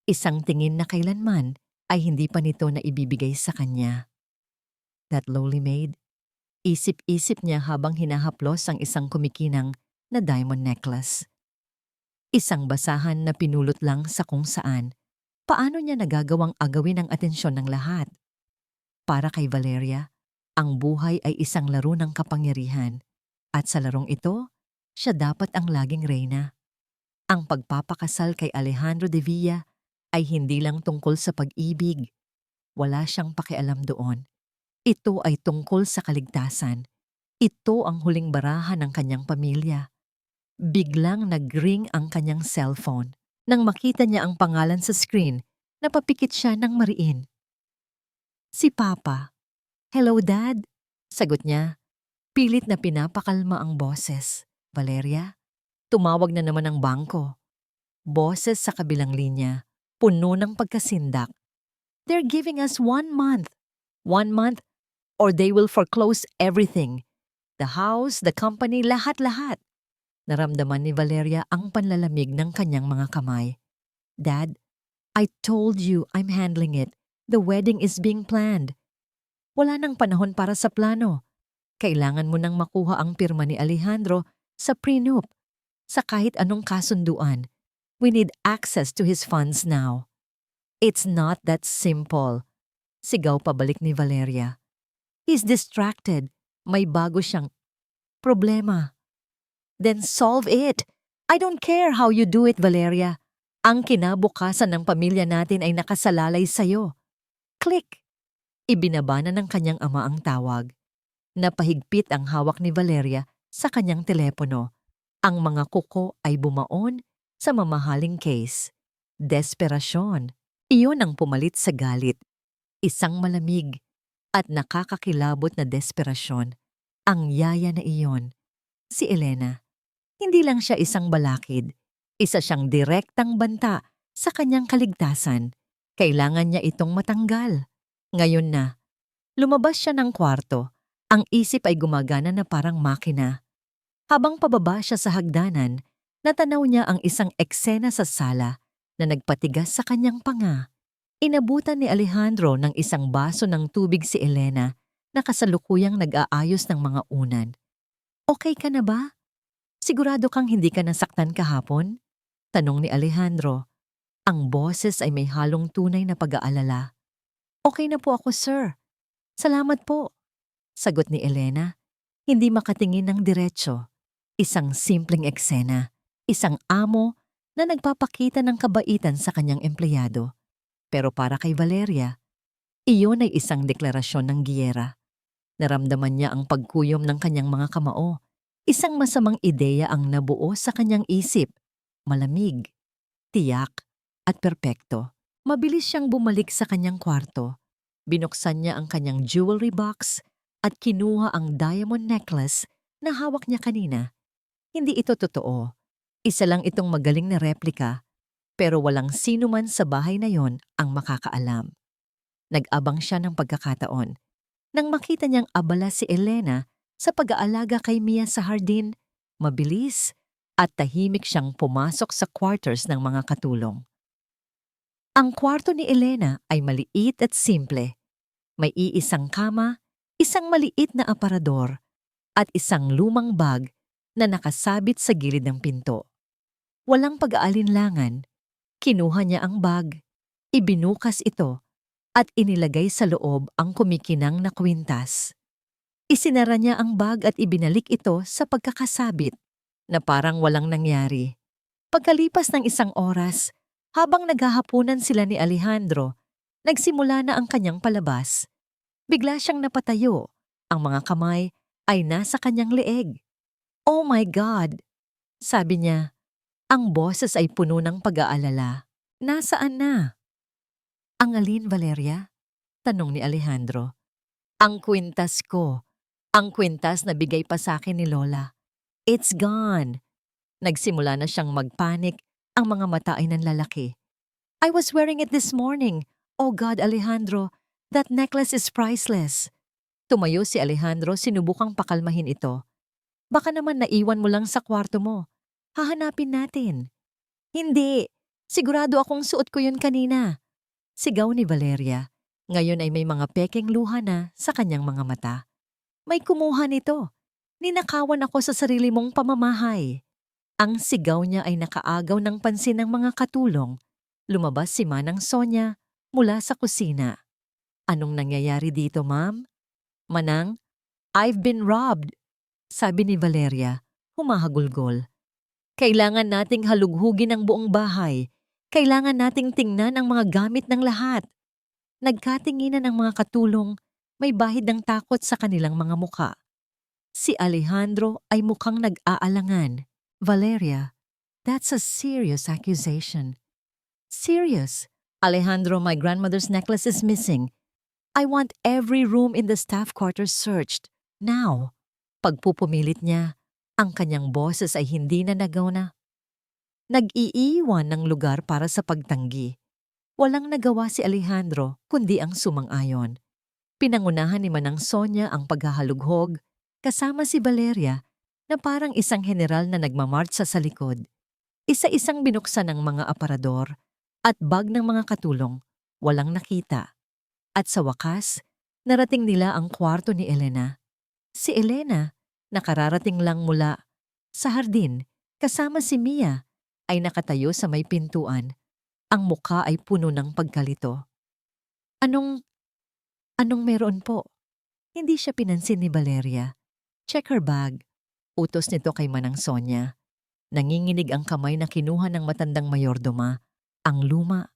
Isang tingin na kailanman ay hindi pa nito na ibibigay sa kanya. That lowly maid, isip-isip niya habang hinahaplos ang isang kumikinang na diamond necklace. Isang basahan na pinulot lang sa kung saan. Paano niya nagagawang agawin ang atensyon ng lahat? Para kay Valeria, ang buhay ay isang laro ng kapangyarihan. At sa larong ito, siya dapat ang laging reyna. Ang pagpapakasal kay Alejandro de Villa ay hindi lang tungkol sa pag-ibig. Wala siyang pakialam doon. Ito ay tungkol sa kaligtasan. Ito ang huling barahan ng kanyang pamilya. Biglang nag-ring ang kanyang cellphone nang makita niya ang pangalan sa screen. Napapikit siya ng mariin. Si Papa. "Hello, Dad," sagot niya. Pilit na pinapakalma ang boses. "Valeria?" Tumawag na naman ang bangko. Boses sa kabilang linya, puno ng pagkasindak. "They're giving us 1 month. 1 month or they will foreclose everything. The house, the company, lahat-lahat." Naramdaman ni Valeria ang panlalamig ng kanyang mga kamay. "Dad, I told you I'm handling it. The wedding is being planned." Wala nang panahon para sa plano. Kailangan mo nang makuha ang pirma ni Alejandro sa prenup. Sa kahit anong kasunduan, we need access to his funds now. "It's not that simple," sigaw pabalik ni Valeria. "He's distracted. May bago siyang problema." "Then solve it. I don't care how you do it, Valeria. Ang kinabukasan ng pamilya natin ay nakasalalay sa'yo." Click! Ibinabana ng kanyang ama ang tawag. Napahigpit ang hawak ni Valeria sa kanyang telepono. Ang mga kuko ay bumaon sa mamahaling case. Desperasyon. Iyon ang pumalit sa galit. Isang malamig at nakakakilabot na desperasyon. Ang yaya na iyon. Si Elena. Hindi lang siya isang balakid. Isa siyang direktang banta sa kanyang kaligtasan. Kailangan niya itong matanggal. Ngayon na. Lumabas siya ng kwarto. Ang isip ay gumagana na parang makina. Habang pababa siya sa hagdanan, natanaw niya ang isang eksena sa sala na nagpatigas sa kanyang panga. Inabutan ni Alejandro ng isang baso ng tubig si Elena na kasalukuyang nag-aayos ng mga unan. "Okay ka na ba? Sigurado kang hindi ka nasaktan kahapon?" Tanong ni Alejandro. Ang boses ay may halong tunay na pag-aalala. "Okay na po ako, sir. Salamat po," sagot ni Elena. Hindi makatingin ng diretsyo. Isang simpleng eksena. Isang amo na nagpapakita ng kabaitan sa kanyang empleyado. Pero para kay Valeria, iyon ay isang deklarasyon ng giyera. Naramdaman niya ang pagkuyom ng kanyang mga kamao. Isang masamang ideya ang nabuo sa kanyang isip. Malamig, tiyak, at perpekto. Mabilis siyang bumalik sa kanyang kwarto. Binuksan niya ang kanyang jewelry box at kinuha ang diamond necklace na hawak niya kanina. Hindi ito totoo. Isa lang itong magaling na replika, pero walang sino man sa bahay na yon ang makakaalam. Nag-abang siya ng pagkakataon. Nang makita niyang abala si Elena sa pag-aalaga kay Mia sa hardin, mabilis at tahimik siyang pumasok sa quarters ng mga katulong. Ang kwarto ni Elena ay maliit at simple. May iisang kama, isang maliit na aparador, at isang lumang bag na nakasabit sa gilid ng pinto. Walang pag-aalinlangan, kinuha niya ang bag, ibinukas ito, at inilagay sa loob ang kumikinang na kwintas. Isinara niya ang bag at ibinalik ito sa pagkakasabit na parang walang nangyari. Pagkalipas ng isang oras, habang naghahapunan sila ni Alejandro, nagsimula na ang kanyang palabas. Bigla siyang napatayo. Ang mga kamay ay nasa kanyang leeg. "Oh my God!" sabi niya. Ang boses ay puno ng pag-aalala. "Nasaan na?" "Ang alin, Valeria?" tanong ni Alejandro. "Ang kwintas ko. Ang kwintas na bigay pa sa akin ni Lola. It's gone." Nagsimula na siyang magpanik, ang mga mata ay nanlalaki. "I was wearing it this morning. Oh God, Alejandro, that necklace is priceless." Tumayo si Alejandro, sinubukang pakalmahin ito. "Baka naman naiwan mo lang sa kwarto mo. Hahanapin natin." "Hindi. Sigurado akong suot ko yun kanina." Sigaw ni Valeria. Ngayon ay may mga pekeng luha na sa kanyang mga mata. "May kumuha nito. Ninakawan ako sa sarili mong pamamahay." Ang sigaw niya ay nakaagaw ng pansin ng mga katulong. Lumabas si Manang Sonia mula sa kusina. "Anong nangyayari dito, ma'am?" "Manang, I've been robbed," sabi ni Valeria, humahagulgol. "Kailangan nating halughugin ang buong bahay. Kailangan nating tingnan ang mga gamit ng lahat." Nagkatinginan ang mga katulong, may bahid ng takot sa kanilang mga muka. Si Alejandro ay mukhang nag-aalangan. "Valeria, that's a serious accusation." "Serious? Alejandro, my grandmother's necklace is missing. I want every room in the staff quarters searched. Now." Pagpupumilit niya, ang kanyang boses ay hindi na nagana. Nag-iiwan ng lugar para sa pagtanggi. Walang nagawa si Alejandro kundi ang sumang-ayon. Pinangunahan ni Manang Sonia ang paghahalughog, kasama si Valeria na parang isang general na nagmamartsa sa likod. Isa-isang binuksan ng mga aparador at bag ng mga katulong, walang nakita. At sa wakas, narating nila ang kwarto ni Elena. Si Elena, nakararating lang mula sa hardin, kasama si Mia, ay nakatayo sa may pintuan. Ang mukha ay puno ng pagkalito. Anong meron po?" Hindi siya pinansin ni Valeria. "Check her bag." Utos nito kay Manang Sonia. Nanginginig ang kamay na kinuha ng matandang mayordoma, ang luma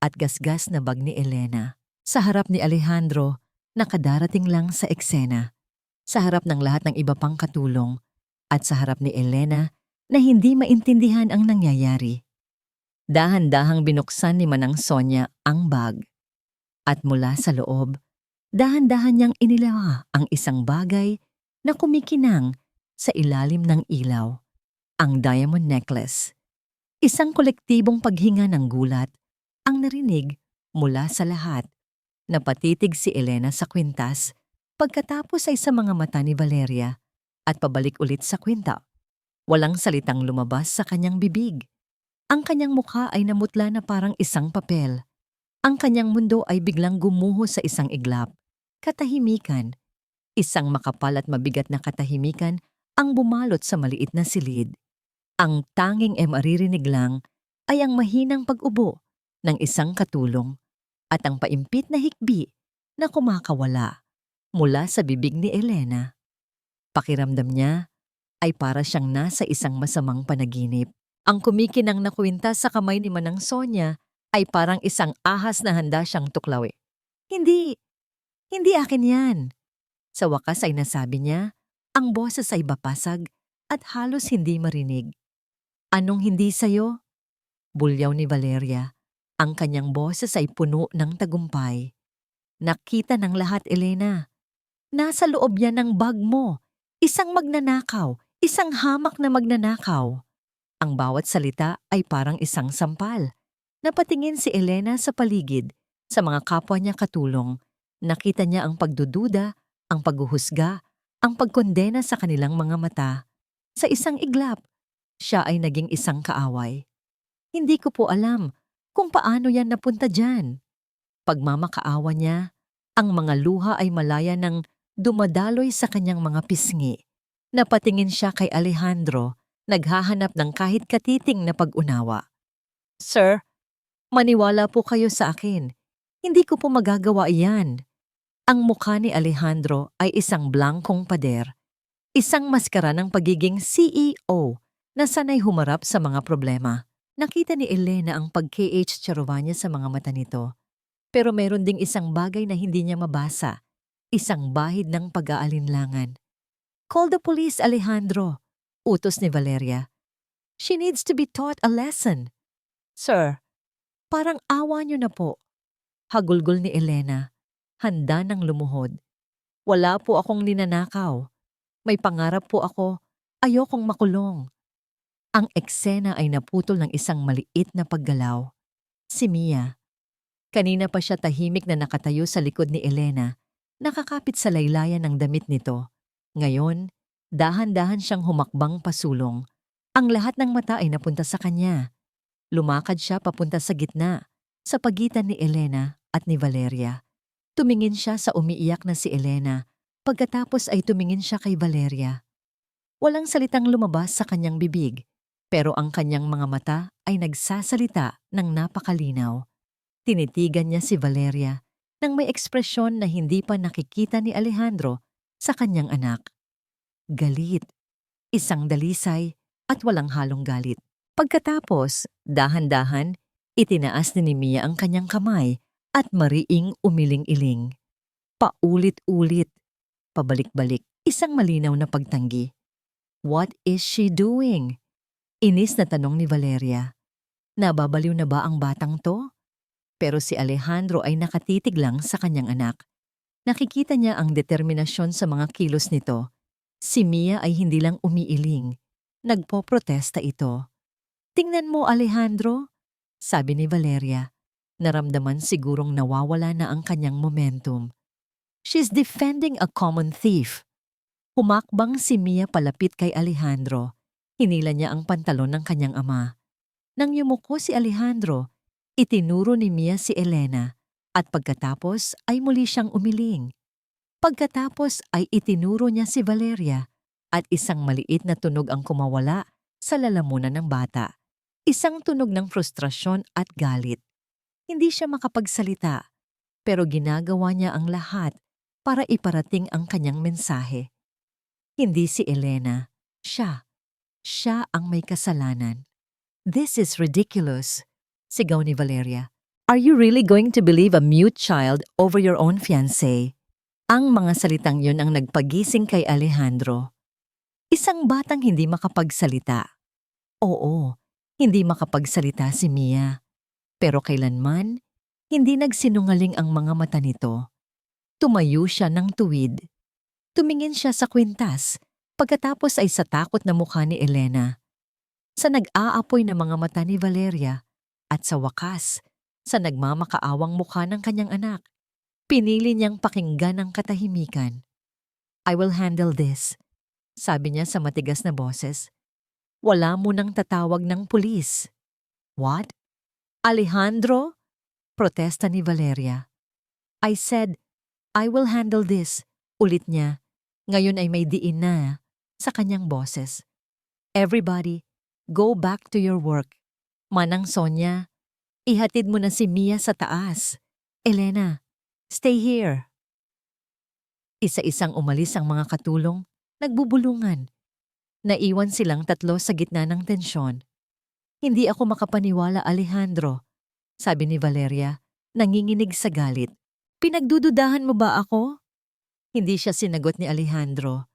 at gasgas na bag ni Elena. Sa harap ni Alejandro, nakadarating lang sa eksena. Sa harap ng lahat ng iba pang katulong, at sa harap ni Elena na hindi maintindihan ang nangyayari. Dahan-dahang binuksan ni Manang Sonia ang bag. At mula sa loob, dahan-dahan niyang inilawa ang isang bagay na kumikinang sa ilalim ng ilaw. Ang diamond necklace. Isang kolektibong paghinga ng gulat ang narinig mula sa lahat. Napatitig si Elena sa kwintas, pagkatapos ay sa mga mata ni Valeria at pabalik ulit sa kwinta. Walang salitang lumabas sa kanyang bibig. Ang kanyang mukha ay namutla na parang isang papel. Ang kanyang mundo ay biglang gumuho sa isang iglap. Katahimikan. Isang makapal at mabigat na katahimikan ang bumalot sa maliit na silid. Ang tanging maririnig lang ay ang mahinang pag-ubo ng isang katulong at ang paimpit na hikbi na kumakawala mula sa bibig ni Elena. Pakiramdam niya ay para siyang nasa isang masamang panaginip. Ang kumikinang na kwintas sa kamay ni Manang Sonia ay parang isang ahas na handa siyang tuklawi. Hindi akin yan." Sa wakas ay nasabi niya, ang boses ay bapasag at halos hindi marinig. "Anong hindi sayo?" Bulyaw ni Valeria. Ang kanyang boses ay puno ng tagumpay. Nakita ng lahat, Elena. Nasa loob yan ng bag mo. Isang magnanakaw, isang hamak na magnanakaw. Ang bawat salita ay parang isang sampal. Napatingin si Elena sa paligid, sa mga kapwa niya katulong. Nakita niya ang pagdududa, ang paghuhusga, ang pagkondena sa kanilang mga mata. Sa isang iglap, siya ay naging isang kaaway. Hindi ko po alam kung paano yan napunta dyan. Pagmamakaawa niya, ang mga luha ay malaya ng dumadaloy sa kanyang mga pisngi. Napatingin siya kay Alejandro, naghahanap ng kahit katiting na pag-unawa. Sir, maniwala po kayo sa akin. Hindi ko po magagawa iyan. Ang mukha ni Alejandro ay isang blankong pader. Isang maskara ng pagiging CEO na sanay humarap sa mga problema. Nakita ni Elena ang pag-KH charova niya sa mga mata nito. Pero meron ding isang bagay na hindi niya mabasa. Isang bahid ng pag-aalinlangan. Call the police, Alejandro. Utos ni Valeria. She needs to be taught a lesson. Sir, parang awa niyo na po. Hagulgol ni Elena. Handa ng lumuhod. Wala po akong ninanakaw. May pangarap po ako. Ayokong makulong. Ang eksena ay naputol ng isang maliit na paggalaw. Si Mia. Kanina pa siya tahimik na nakatayo sa likod ni Elena, nakakapit sa laylayan ng damit nito. Ngayon, dahan-dahan siyang humakbang pasulong. Ang lahat ng mata ay napunta sa kanya. Lumakad siya papunta sa gitna, sa pagitan ni Elena at ni Valeria. Tumingin siya sa umiiyak na si Elena, pagkatapos ay tumingin siya kay Valeria. Walang salitang lumabas sa kanyang bibig, pero ang kanyang mga mata ay nagsasalita ng napakalinaw. Tinitigan niya si Valeria nang may ekspresyon na hindi pa nakikita ni Alejandro sa kanyang anak. Galit, isang dalisay at walang halong galit. Pagkatapos, dahan-dahan, itinaas ni Mia ang kanyang kamay at mariing umiling-iling. Paulit-ulit, pabalik-balik, isang malinaw na pagtanggi. What is she doing? Inis na tanong ni Valeria. Nababaliw na ba ang batang to? Pero si Alejandro ay nakatitig lang sa kanyang anak. Nakikita niya ang determinasyon sa mga kilos nito. Si Mia ay hindi lang umiiling. Nagpoprotesta ito. Tingnan mo, Alejandro, sabi ni Valeria. Naramdaman sigurong nawawala na ang kanyang momentum. She's defending a common thief. Humakbang si Mia palapit kay Alejandro. Hinila niya ang pantalon ng kanyang ama. Nang yumuko si Alejandro, itinuro ni Mia si Elena at pagkatapos ay muli siyang umiling. Pagkatapos ay itinuro niya si Valeria at isang maliit na tunog ang kumawala sa lalamunan ng bata. Isang tunog ng frustrasyon at galit. Hindi siya makapagsalita, pero ginagawa niya ang lahat para iparating ang kanyang mensahe. Hindi si Elena, siya. Siya ang may kasalanan. This is ridiculous. Sigaw ni Valeria. Are you really going to believe a mute child over your own fiancé? Ang mga salitang yun ang nagpagising kay Alejandro. Isang batang hindi makapagsalita. Oo, hindi makapagsalita si Mia. Pero kailanman, hindi nagsinungaling ang mga mata nito. Tumayo siya ng tuwid. Tumingin siya sa kwintas, pagkatapos ay sa takot na mukha ni Elena. Sa nag-aapoy na mga mata ni Valeria, at sa wakas, sa nagmamakaawang mukha ng kanyang anak, pinili niyang pakinggan ang katahimikan. I will handle this, sabi niya sa matigas na boses. Wala mo nang tatawag ng pulis. What? Alejandro? Protesta ni Valeria. I said, I will handle this, ulit niya. Ngayon ay may diin na sa kanyang boses. Everybody, go back to your work. Manang Sonia, ihatid mo na si Mia sa taas. Elena, stay here. Isa-isang umalis ang mga katulong, nagbubulungan. Naiwan silang tatlo sa gitna ng tensyon. Hindi ako makapaniwala, Alejandro, sabi ni Valeria, nanginginig sa galit. Pinagdududahan mo ba ako? Hindi siya sinagot ni Alejandro.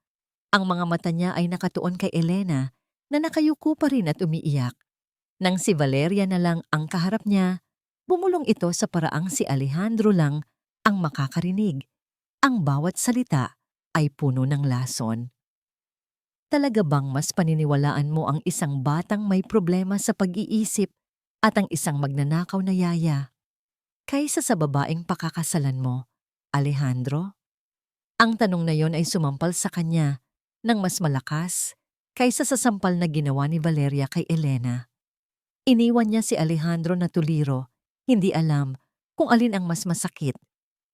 Ang mga mata niya ay nakatuon kay Elena na nakayuko pa rin at umiiyak. Nang si Valeria na lang ang kaharap niya, bumulong ito sa paraang si Alejandro lang ang makakarinig. Ang bawat salita ay puno ng lason. Talaga bang mas paniniwalaan mo ang isang batang may problema sa pag-iisip at ang isang magnanakaw na yaya kaysa sa babaeng pakakasalan mo, Alejandro? Ang tanong na yon ay sumampal sa kanya ng mas malakas kaysa sa sampal na ginawa ni Valeria kay Elena. Iniwan niya si Alejandro na tuliro, hindi alam kung alin ang mas masakit,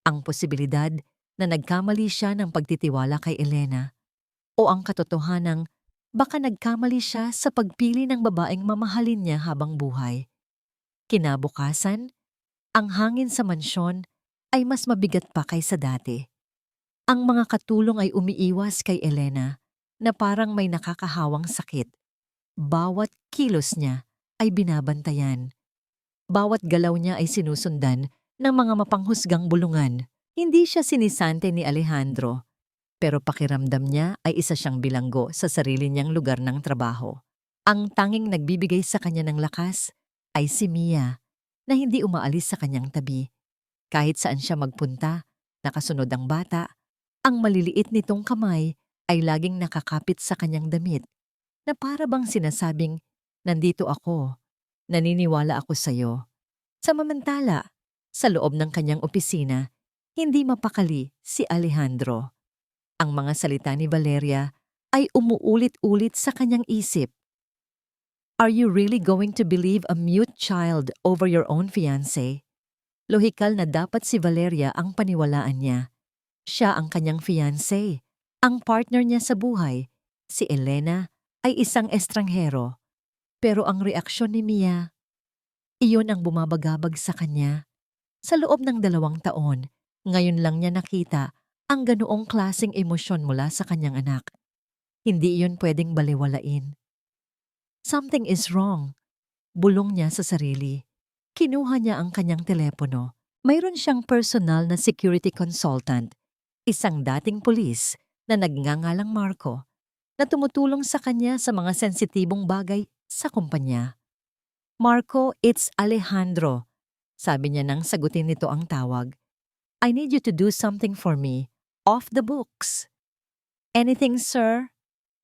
ang posibilidad na nagkamali siya ng pagtitiwala kay Elena o ang katotohanang baka nagkamali siya sa pagpili ng babaeng mamahalin niya habang buhay. Kinabukasan, ang hangin sa mansyon ay mas mabigat pa kaysa dati. Ang mga katulong ay umiiwas kay Elena na parang may nakakahawang sakit. Bawat kilos niya ay binabantayan. Bawat galaw niya ay sinusundan ng mga mapanghusgang bulungan. Hindi siya sinisante ni Alejandro, pero pakiramdam niya ay isa siyang bilanggo sa sarili niyang lugar ng trabaho. Ang tanging nagbibigay sa kanya ng lakas ay si Mia, na hindi umaalis sa kanyang tabi. Kahit saan siya magpunta, nakasunod ang bata, ang maliliit nitong kamay ay laging nakakapit sa kanyang damit, na para bang sinasabing, nandito ako, naniniwala ako sa'yo. Samantala, sa loob ng kanyang opisina, hindi mapakali si Alejandro. Ang mga salita ni Valeria ay umuulit-ulit sa kanyang isip. Are you really going to believe a mute child over your own fiancé? Lohikal na dapat si Valeria ang paniwalaan niya. Siya ang kanyang fiancé, ang partner niya sa buhay. Si Elena ay isang estranghero. Pero ang reaksyon ni Mia, iyon ang bumabagabag sa kanya. Sa loob ng 2 taon, ngayon lang niya nakita ang ganoong klaseng emosyon mula sa kanyang anak. Hindi iyon pwedeng baliwalain. Something is wrong. Bulong niya sa sarili. Kinuha niya ang kanyang telepono. Mayroon siyang personal na security consultant, isang dating pulis na nagngangalang Marco, na tumutulong sa kanya sa mga sensitibong bagay sa kumpanya. Marco, it's Alejandro. Sabi niya nang sagutin nito ang tawag. I need you to do something for me. Off the books. Anything, sir?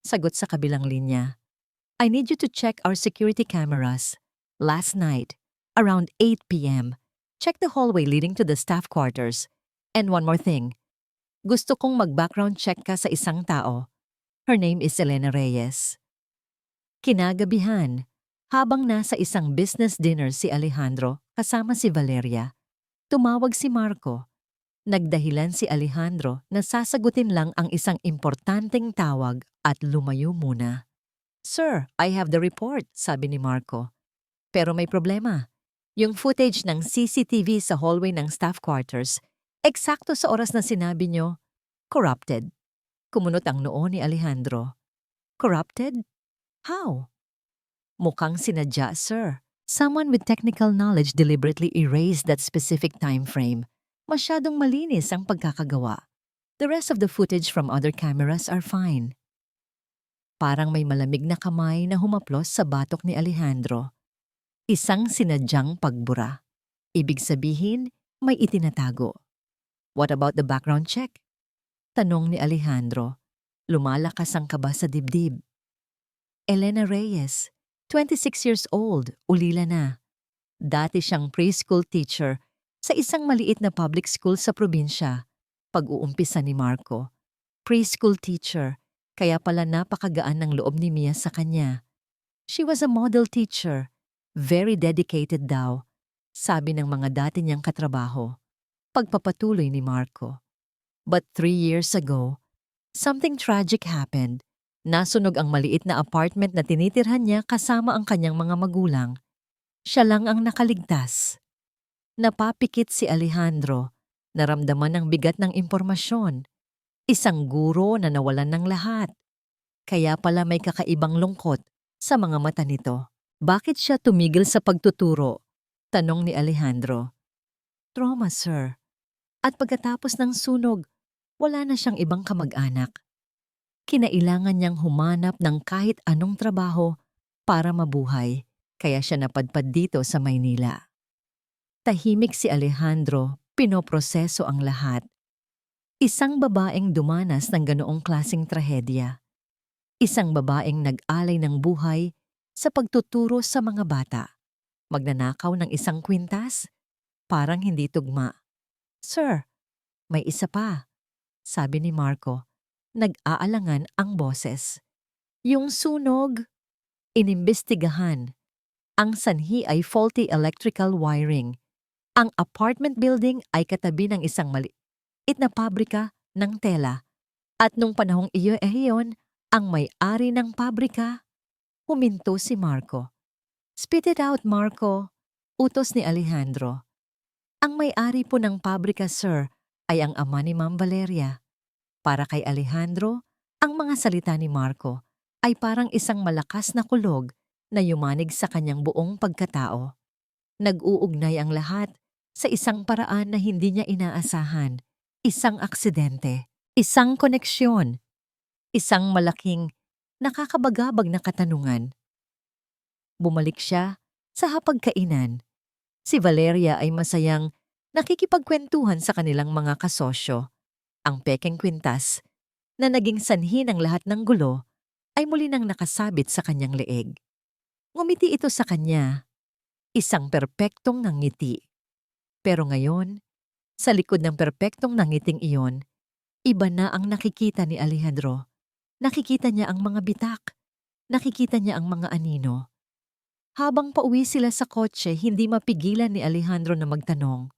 Sagot sa kabilang linya. I need you to check our security cameras. Last night, around 8 p.m., check the hallway leading to the staff quarters. And one more thing. Gusto kong mag-background check ka sa isang tao. Her name is Elena Reyes. Kinagabihan, habang nasa isang business dinner si Alejandro kasama si Valeria, tumawag si Marco. Nagdahilan si Alejandro na sasagutin lang ang isang importanteng tawag at lumayo muna. Sir, I have the report, sabi ni Marco. Pero may problema. Yung footage ng CCTV sa hallway ng staff quarters, eksakto sa oras na sinabi nyo, corrupted. Kumunot ang noo ni Alejandro. Corrupted? How? Mukhang sinadya, sir. Someone with technical knowledge deliberately erased that specific time frame. Masyadong malinis ang pagkakagawa. The rest of the footage from other cameras are fine. Parang may malamig na kamay na humaplos sa batok ni Alejandro. Isang sinadyang pagbura. Ibig sabihin, may itinatago. What about the background check? Tanong ni Alejandro. Lumalakas ang kaba sa dibdib. Elena Reyes, 26 years old, ulila na. Dati siyang preschool teacher sa isang maliit na public school sa probinsya. Pag-uumpisa ni Marco. Preschool teacher, kaya pala napakagaan ng loob ni Mia sa kanya. She was a model teacher. Very dedicated daw, sabi ng mga dati niyang katrabaho. Pagpapatuloy ni Marco. But 3 years ago, something tragic happened. Nasunog ang maliit na apartment na tinitirhan niya kasama ang kanyang mga magulang. Siya lang ang nakaligtas. Napapikit si Alejandro, naramdaman ang bigat ng impormasyon. Isang guro na nawalan ng lahat. Kaya pala may kakaibang lungkot sa mga mata nito. Bakit siya tumigil sa pagtuturo? Tanong ni Alejandro. Trauma, sir. At pagkatapos ng sunog, wala na siyang ibang kamag-anak. Kinailangan niyang humanap ng kahit anong trabaho para mabuhay, kaya siya napadpad dito sa Maynila. Tahimik si Alejandro Pinoproseso ang lahat. Isang babaeng dumanas ng ganoong klaseng trahedya. Isang babaeng nag-alay ng buhay sa pagtuturo sa mga bata. Magnanakaw ng isang kwintas? Parang hindi tugma. Sir, may isa pa, sabi ni Marco. Nag-aalangan ang boses. Yung sunog, inimbestigahan. Ang sanhi ay faulty electrical wiring. Ang apartment building ay katabi ng isang maliit na pabrika ng tela. At nung panahong iyon, ang may-ari ng pabrika, huminto si Marco. Spit it out, Marco, utos ni Alejandro. Ang may-ari po ng pabrika, sir, ay ang ama ni Ma'am Valeria. Para kay Alejandro, ang mga salita ni Marco ay parang isang malakas na kulog na yumanig sa kanyang buong pagkatao. Nag-uugnay ang lahat sa isang paraan na hindi niya inaasahan. Isang aksidente, isang koneksyon, isang malaking nakakabagabag na katanungan. Bumalik siya sa hapagkainan. Si Valeria ay masayang nakikipagkwentuhan sa kanilang mga kasosyo. Ang pekeng kwintas na naging sanhi ng lahat ng gulo ay muli nang nakasabit sa kanyang leeg. Ngumiti ito sa kanya, isang perpektong nangiti. Pero ngayon, sa likod ng perpektong nangiting iyon, iba na ang nakikita ni Alejandro. Nakikita niya ang mga bitak, nakikita niya ang mga anino. Habang pauwi sila sa kotse, hindi mapigilan ni Alejandro na magtanong,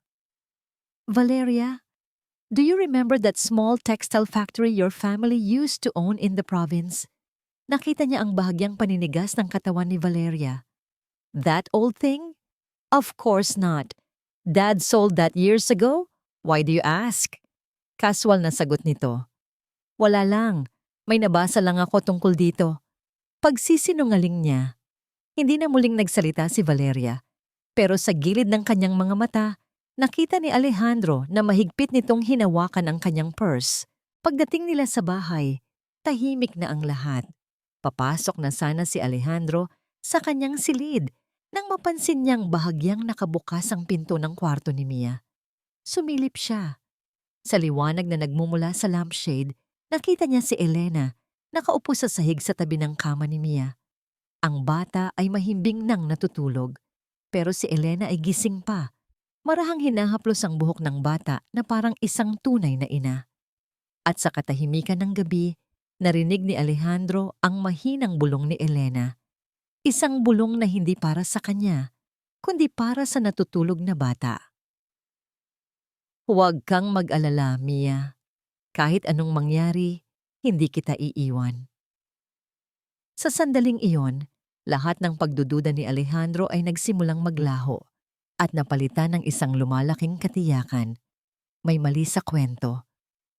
Valeria, do you remember that small textile factory your family used to own in the province? Nakita niya ang bahagyang paninigas ng katawan ni Valeria. That old thing? Of course not. Dad sold that years ago? Why do you ask? Casual na sagot nito. Wala lang. May nabasa lang ako tungkol dito. Pagsisinungaling niya. Hindi na muling nagsalita si Valeria. Pero sa gilid ng kanyang mga mata, nakita ni Alejandro na mahigpit nitong hinawakan ang kanyang purse. Pagdating nila sa bahay, tahimik na ang lahat. Papasok na sana si Alejandro sa kanyang silid nang mapansin niyang bahagyang nakabukas ang pinto ng kwarto ni Mia. Sumilip siya. Sa liwanag na nagmumula sa lampshade, nakita niya si Elena nakaupo sa sahig sa tabi ng kama ni Mia. Ang bata ay mahimbing nang natutulog, pero si Elena ay gising pa. Marahang hinahaplos ang buhok ng bata na parang isang tunay na ina. At sa katahimikan ng gabi, narinig ni Alejandro ang mahinang bulong ni Elena. Isang bulong na hindi para sa kanya, kundi para sa natutulog na bata. Huwag kang mag-alala, Mia. Kahit anong mangyari, hindi kita iiwan. Sa sandaling iyon, lahat ng pagdududa ni Alejandro ay nagsimulang maglaho at napalitan ng isang lumalaking katiyakan. May mali sa kwento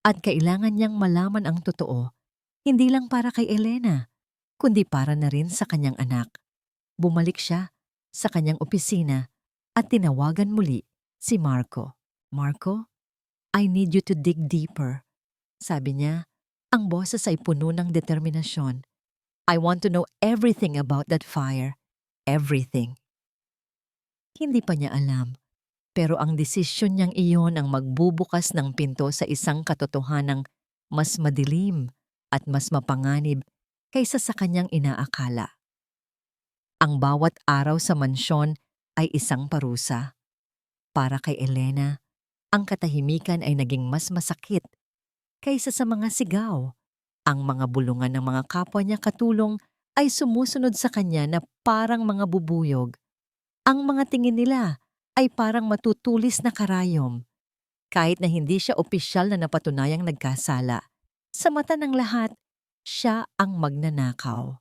at kailangan niyang malaman ang totoo, hindi lang para kay Elena, kundi para na rin sa kanyang anak. Bumalik siya sa kanyang opisina at tinawagan muli si Marco. Marco, I need you to dig deeper. Sabi niya, ang boses ay puno ng determinasyon. I want to know everything about that fire. Everything. Hindi pa niya alam, pero ang desisyon niyang iyon ang magbubukas ng pinto sa isang katotohanang mas madilim at mas mapanganib kaysa sa kanyang inaakala. Ang bawat araw sa mansyon ay isang parusa. Para kay Elena, ang katahimikan ay naging mas masakit kaysa sa mga sigaw. Ang mga bulungan ng mga kapwa niya katulong ay sumusunod sa kanya na parang mga bubuyog. Ang mga tingin nila ay parang matutulis na karayom. Kahit na hindi siya opisyal na napatunayang nagkasala, sa mata ng lahat, siya ang magnanakaw.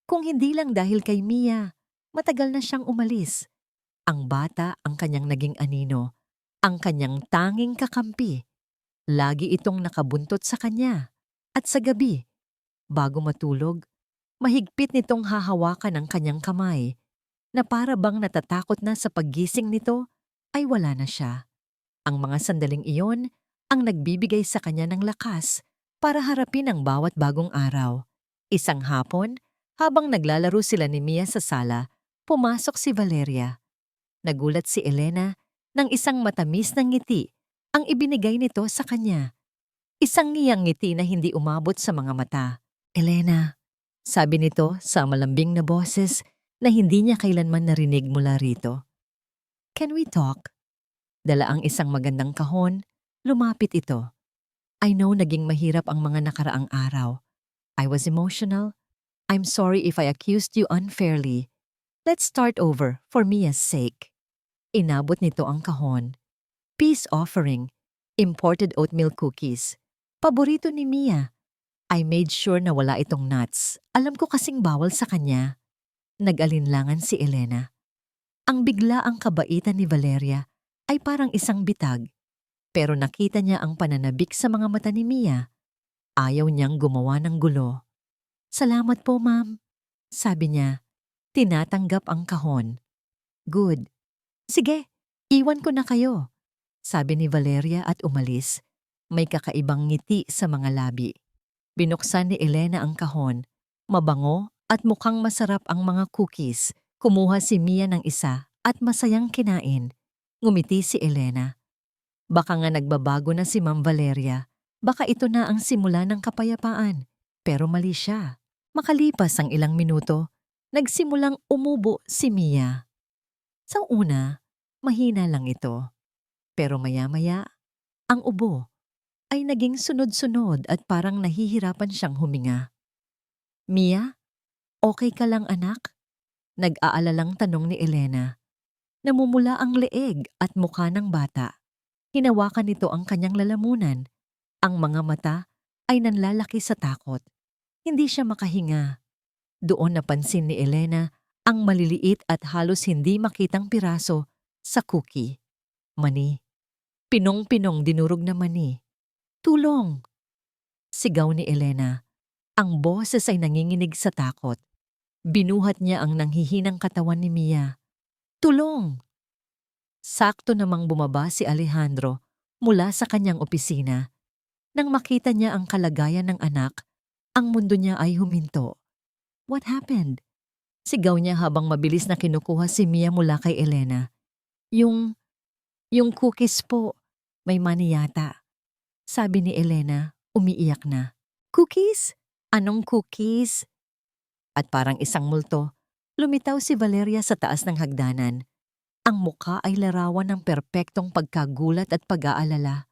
Kung hindi lang dahil kay Mia, matagal na siyang umalis. Ang bata ang kanyang naging anino, ang kanyang tanging kakampi. Lagi itong nakabuntot sa kanya. At sa gabi, bago matulog, mahigpit nitong hahawakan ang kanyang kamay, na para bang natatakot na sa paggising nito ay wala na siya. Ang mga sandaling iyon ang nagbibigay sa kanya ng lakas para harapin ang bawat bagong araw. Isang hapon, habang naglalaro sila ni Mia sa sala, pumasok si Valeria. Nagulat si Elena ng isang matamis na ngiti ang ibinigay nito sa kanya. Isang ngiyang ngiti na hindi umabot sa mga mata. Elena, sabi nito sa malambing na boses na hindi niya kailanman narinig mula rito. Can we talk? Dala ang isang magandang kahon, lumapit ito. I know naging mahirap ang mga nakaraang araw. I was emotional. I'm sorry if I accused you unfairly. Let's start over for Mia's sake. Inabot nito ang kahon. Peace offering, imported oatmeal cookies. Paborito ni Mia. I made sure na wala itong nuts. Alam ko kasing bawal sa kanya. Nag-alinlangan si Elena. Ang biglaang kabaitan ni Valeria ay parang isang bitag. Pero nakita niya ang pananabik sa mga mata ni Mia. Ayaw niyang gumawa ng gulo. Salamat po, ma'am. Sabi niya, tinatanggap ang kahon. Good. Sige, iwan ko na kayo. Sabi ni Valeria at umalis. May kakaibang ngiti sa mga labi. Binuksan ni Elena ang kahon. Mabango at mukhang masarap ang mga cookies. Kumuha si Mia ng isa at masayang kinain. Ngumiti si Elena. Baka nga nagbabago na si Ma'am Valeria. Baka ito na ang simula ng kapayapaan. Pero mali siya. Makalipas ang ilang minuto, nagsimulang umubo si Mia. Sa una, mahina lang ito. Pero maya-maya, ang ubo ay naging sunod-sunod at parang nahihirapan siyang huminga. Mia, okay ka lang anak? Nag-aalalang tanong ni Elena. Namumula ang leeg at mukha ng bata. Hinawakan nito ang kanyang lalamunan. Ang mga mata ay nanlalaki sa takot. Hindi siya makahinga. Doon napansin ni Elena ang maliliit at halos hindi makitang piraso sa cookie. Mani. Pinong-pinong dinurog na mani. Tulong! Sigaw ni Elena. Ang boses ay nanginginig sa takot. Binuhat niya ang nanghihinang katawan ni Mia. Tulong! Sakto namang bumaba si Alejandro mula sa kanyang opisina. Nang makita niya ang kalagayan ng anak, ang mundo niya ay huminto. What happened? Sigaw niya habang mabilis na kinukuha si Mia mula kay Elena. Yung cookies po, may mani yata. Sabi ni Elena, umiiyak na. Cookies? Anong cookies? At parang isang multo, lumitaw si Valeria sa taas ng hagdanan. Ang mukha ay larawan ng perpektong pagkagulat at pag-aalala.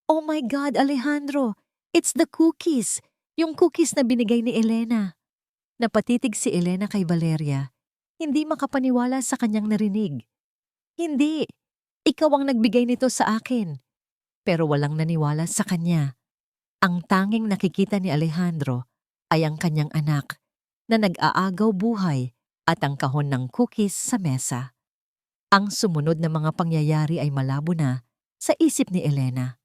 Oh my God, Alejandro! It's the cookies! Yung cookies na binigay ni Elena. Napatitig si Elena kay Valeria. Hindi makapaniwala sa kanyang narinig. Hindi! Ikaw ang nagbigay nito sa akin. Pero walang naniwala sa kanya. Ang tanging nakikita ni Alejandro ay ang kanyang anak na nag-aagaw buhay at ang kahon ng cookies sa mesa. Ang sumunod na mga pangyayari ay malabo na sa isip ni Elena.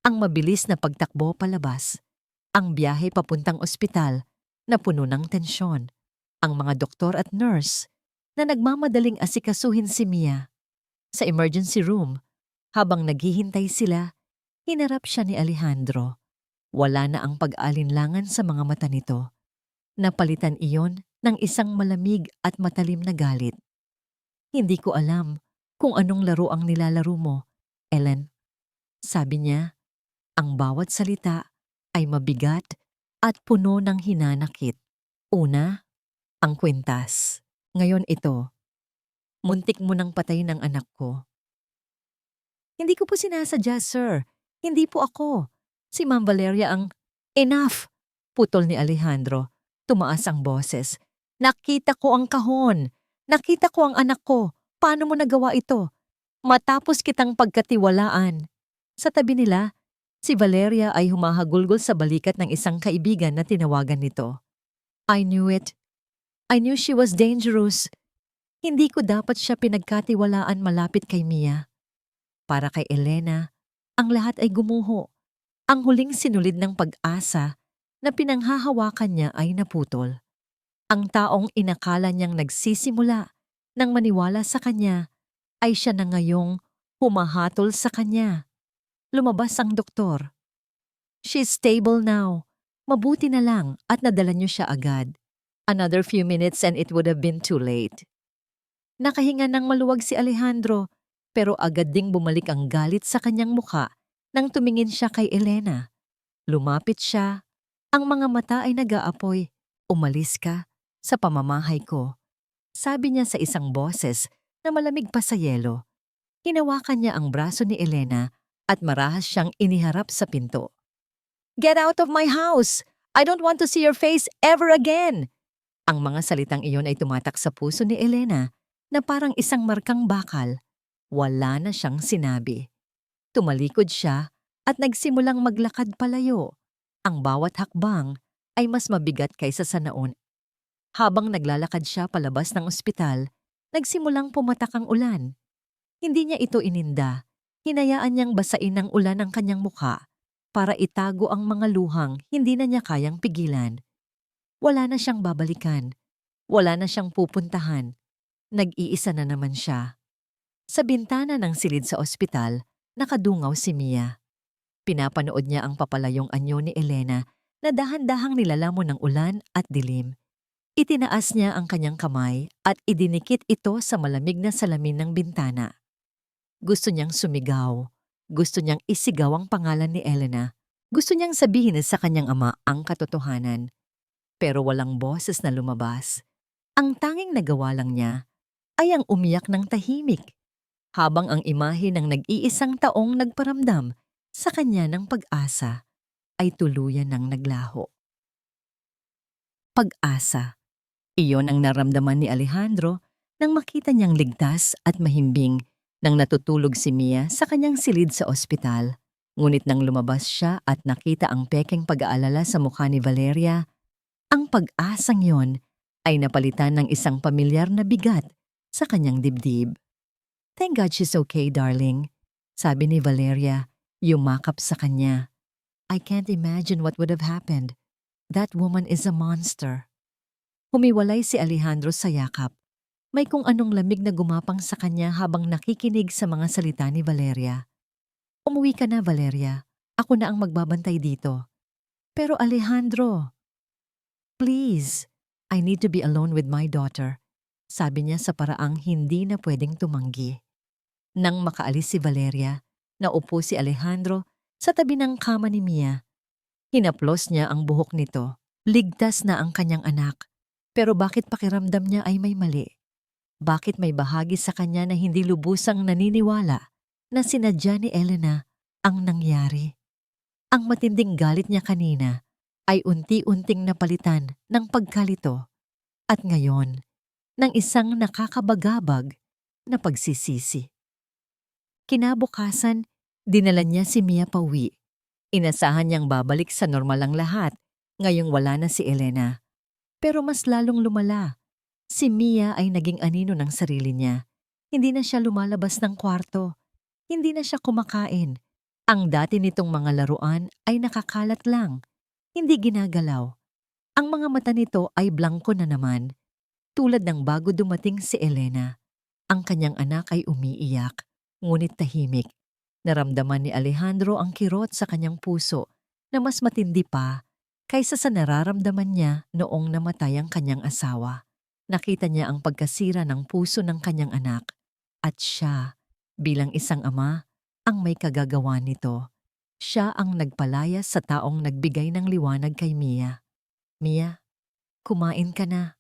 Ang mabilis na pagtakbo palabas, ang biyahe papuntang ospital na puno ng tensyon, ang mga doktor at nurse na nagmamadaling asikasuhin si Mia. Sa emergency room, habang naghihintay sila, hinarap siya ni Alejandro. Wala na ang pag-alinlangan sa mga mata nito. Napalitan iyon ng isang malamig at matalim na galit. Hindi ko alam kung anong laro ang nilalaro mo, Ellen. Sabi niya, ang bawat salita ay mabigat at puno ng hinanakit. Una, ang kwintas. Ngayon ito, muntik mo nang patayin ang anak ko. Hindi ko po sinasadya, sir. Hindi po ako. Si Ma'am Valeria ang... Enough! Putol ni Alejandro. Tumaas ang boses. Nakita ko ang kahon. Nakita ko ang anak ko. Paano mo nagawa ito? Matapos kitang pagkatiwalaan. Sa tabi nila, si Valeria ay humahagulgol sa balikat ng isang kaibigan na tinawagan nito. I knew it. I knew she was dangerous. Hindi ko dapat siya pinagkatiwalaan malapit kay Mia. Para kay Elena, ang lahat ay gumuho. Ang huling sinulid ng pag-asa na pinanghahawakan niya ay naputol. Ang taong inakala niyang nagsisimula nang maniwala sa kanya ay siya na ngayong humahatol sa kanya. Lumabas ang doktor. She's stable now. Mabuti na lang at nadala niyo siya agad. Another few minutes and it would have been too late. Nakahinga ng maluwag si Alejandro. Pero agad ding bumalik ang galit sa kanyang mukha nang tumingin siya kay Elena. Lumapit siya. Ang mga mata ay nag-aapoy. Umalis ka sa pamamahay ko. Sabi niya sa isang boses na malamig pa sa yelo. Hinawakan niya ang braso ni Elena at marahas siyang iniharap sa pinto. Get out of my house! I don't want to see your face ever again! Ang mga salitang iyon ay tumatak sa puso ni Elena na parang isang markang bakal. Wala na siyang sinabi. Tumalikod siya at nagsimulang maglakad palayo. Ang bawat hakbang ay mas mabigat kaysa sa naon. Habang naglalakad siya palabas ng ospital, nagsimulang pumatak ang ulan. Hindi niya ito ininda. Hinayaan niyang basain ng ulan ang kanyang mukha para itago ang mga luhang hindi na niya kayang pigilan. Wala na siyang babalikan. Wala na siyang pupuntahan. Nag-iisa na naman siya. Sa bintana ng silid sa ospital, nakadungaw si Mia. Pinapanood niya ang papalayong anyo ni Elena na dahan-dahang nilalamon ng ulan at dilim. Itinaas niya ang kanyang kamay at idinikit ito sa malamig na salamin ng bintana. Gusto niyang sumigaw. Gusto niyang isigaw ang pangalan ni Elena. Gusto niyang sabihin sa kanyang ama ang katotohanan. Pero walang boses na lumabas. Ang tanging nagawa lang niya ay ang umiyak ng tahimik, habang ang imahe ng nag-iisang taong nagparamdam sa kanya ng pag-asa ay tuluyan ng naglaho. Pag-asa. Iyon ang naramdaman ni Alejandro nang makita niyang ligtas at mahimbing nang natutulog si Mia sa kanyang silid sa ospital. Ngunit nang lumabas siya at nakita ang pekeng pag-aalala sa mukha ni Valeria, ang pag-asang yon ay napalitan ng isang pamilyar na bigat sa kanyang dibdib. Thank God she's okay, darling, sabi ni Valeria, yumakap sa kanya. I can't imagine what would have happened. That woman is a monster. Humiwalay si Alejandro sa yakap. May kung anong lamig na gumapang sa kanya habang nakikinig sa mga salita ni Valeria. Umuwi ka na, Valeria. Ako na ang magbabantay dito. Pero Alejandro, please, I need to be alone with my daughter, sabi niya sa paraang hindi na pwedeng tumanggi. Nang makaalis si Valeria, naupo si Alejandro sa tabi ng kama ni Mia. Hinaplos niya ang buhok nito. Ligtas na ang kanyang anak. Pero bakit pakiramdam niya ay may mali? Bakit may bahagi sa kanya na hindi lubusang naniniwala na sinadya ni Elena ang nangyari? Ang matinding galit niya kanina ay unti-unting napalitan ng pagkalito at ngayon ng isang nakakabagabag na pagsisisi. Kinabukasan, dinala niya si Mia pauwi. Inasahan niyang babalik sa normal ang lahat ngayong wala na si Elena. Pero mas lalong lumala. Si Mia ay naging anino ng sarili niya. Hindi na siya lumalabas ng kwarto. Hindi na siya kumakain. Ang dati nitong mga laruan ay nakakalat lang. Hindi ginagalaw. Ang mga mata nito ay blanko na naman. Tulad ng bago dumating si Elena. Ang kanyang anak ay umiiyak, ngunit tahimik. Naramdaman ni Alejandro ang kirot sa kanyang puso na mas matindi pa kaysa sa nararamdaman niya noong namatay ang kanyang asawa. Nakita niya ang pagkasira ng puso ng kanyang anak at siya, bilang isang ama, ang may kagagawa nito. Siya ang nagpalayas sa taong nagbigay ng liwanag kay Mia. Mia, kumain ka na.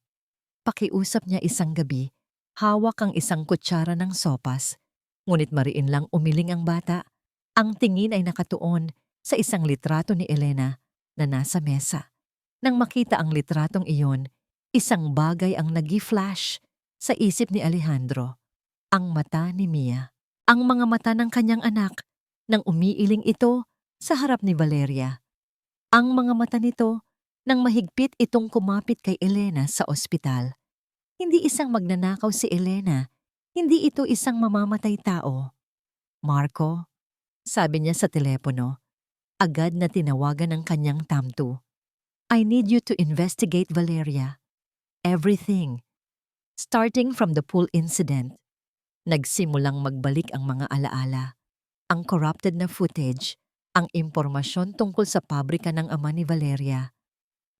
Pakiusap niya isang gabi, hawak ang isang kutsara ng sopas. Ngunit mariin lang umiling ang bata. Ang tingin ay nakatuon sa isang litrato ni Elena na nasa mesa. Nang makita ang litratong iyon, isang bagay ang nagi-flash sa isip ni Alejandro. Ang mata ni Mia. Ang mga mata ng kanyang anak nang umiiling ito sa harap ni Valeria. Ang mga mata nito nang mahigpit itong kumapit kay Elena sa ospital. Hindi isang magnanakaw si Elena. Hindi ito isang mamamatay tao. Marco, sabi niya sa telepono, agad na tinawagan ng kanyang tamto. I need you to investigate Valeria. Everything. Starting from the pool incident. Nagsimulang magbalik ang mga alaala. Ang corrupted na footage, ang impormasyon tungkol sa pabrika ng ama ni Valeria.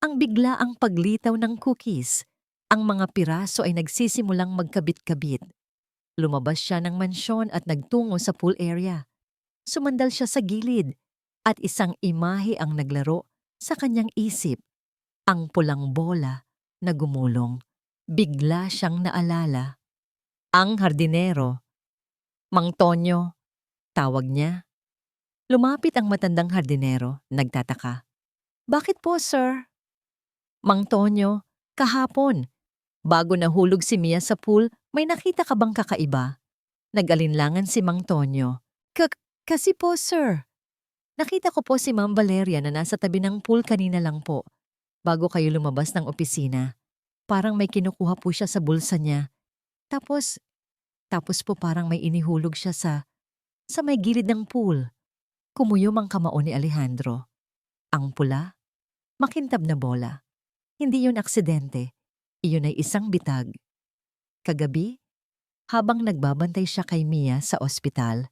Ang biglaang paglitaw ng cookies. Ang mga piraso ay nagsisimulang magkabit-kabit. Lumabas siya ng mansyon at nagtungo sa pool area. Sumandal siya sa gilid at isang imahe ang naglaro sa kanyang isip. Ang pulang bola na gumulong. Bigla siyang naalala. Ang hardinero. Mang Tonyo, tawag niya. Lumapit ang matandang hardinero, nagtataka. Bakit po, sir? Mang Tonyo, kahapon, bago nahulog si Mia sa pool, may nakita ka bang kakaiba? Nag-alinlangan si Mang Tonyo. Kasi po, sir. Nakita ko po si Ma'am Valeria na nasa tabi ng pool kanina lang po, bago kayo lumabas ng opisina. Parang may kinukuha po siya sa bulsa niya. Tapos po parang may inihulog siya sa may gilid ng pool. Kumuyom ang kamao ni Alejandro. Ang pula, makintab na bola. Hindi yun aksidente. Iyon ay isang bitag. Kagabi, habang nagbabantay siya kay Mia sa ospital,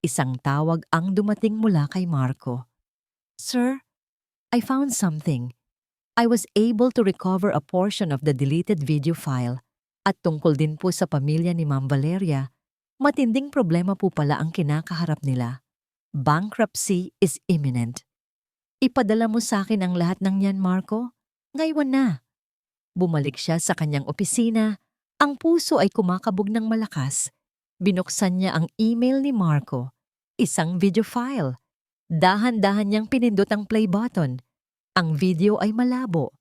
isang tawag ang dumating mula kay Marco. Sir, I found something. I was able to recover a portion of the deleted video file at tungkol din po sa pamilya ni Ma'am Valeria, matinding problema po pala ang kinakaharap nila. Bankruptcy is imminent. Ipadala mo sa akin ang lahat ng yan, Marco? Ngayon na. Bumalik siya sa kanyang opisina. Ang puso ay kumakabog ng malakas. Binuksan niya ang email ni Marco. Isang video file. Dahan-dahan niyang pinindot ang play button. Ang video ay malabo,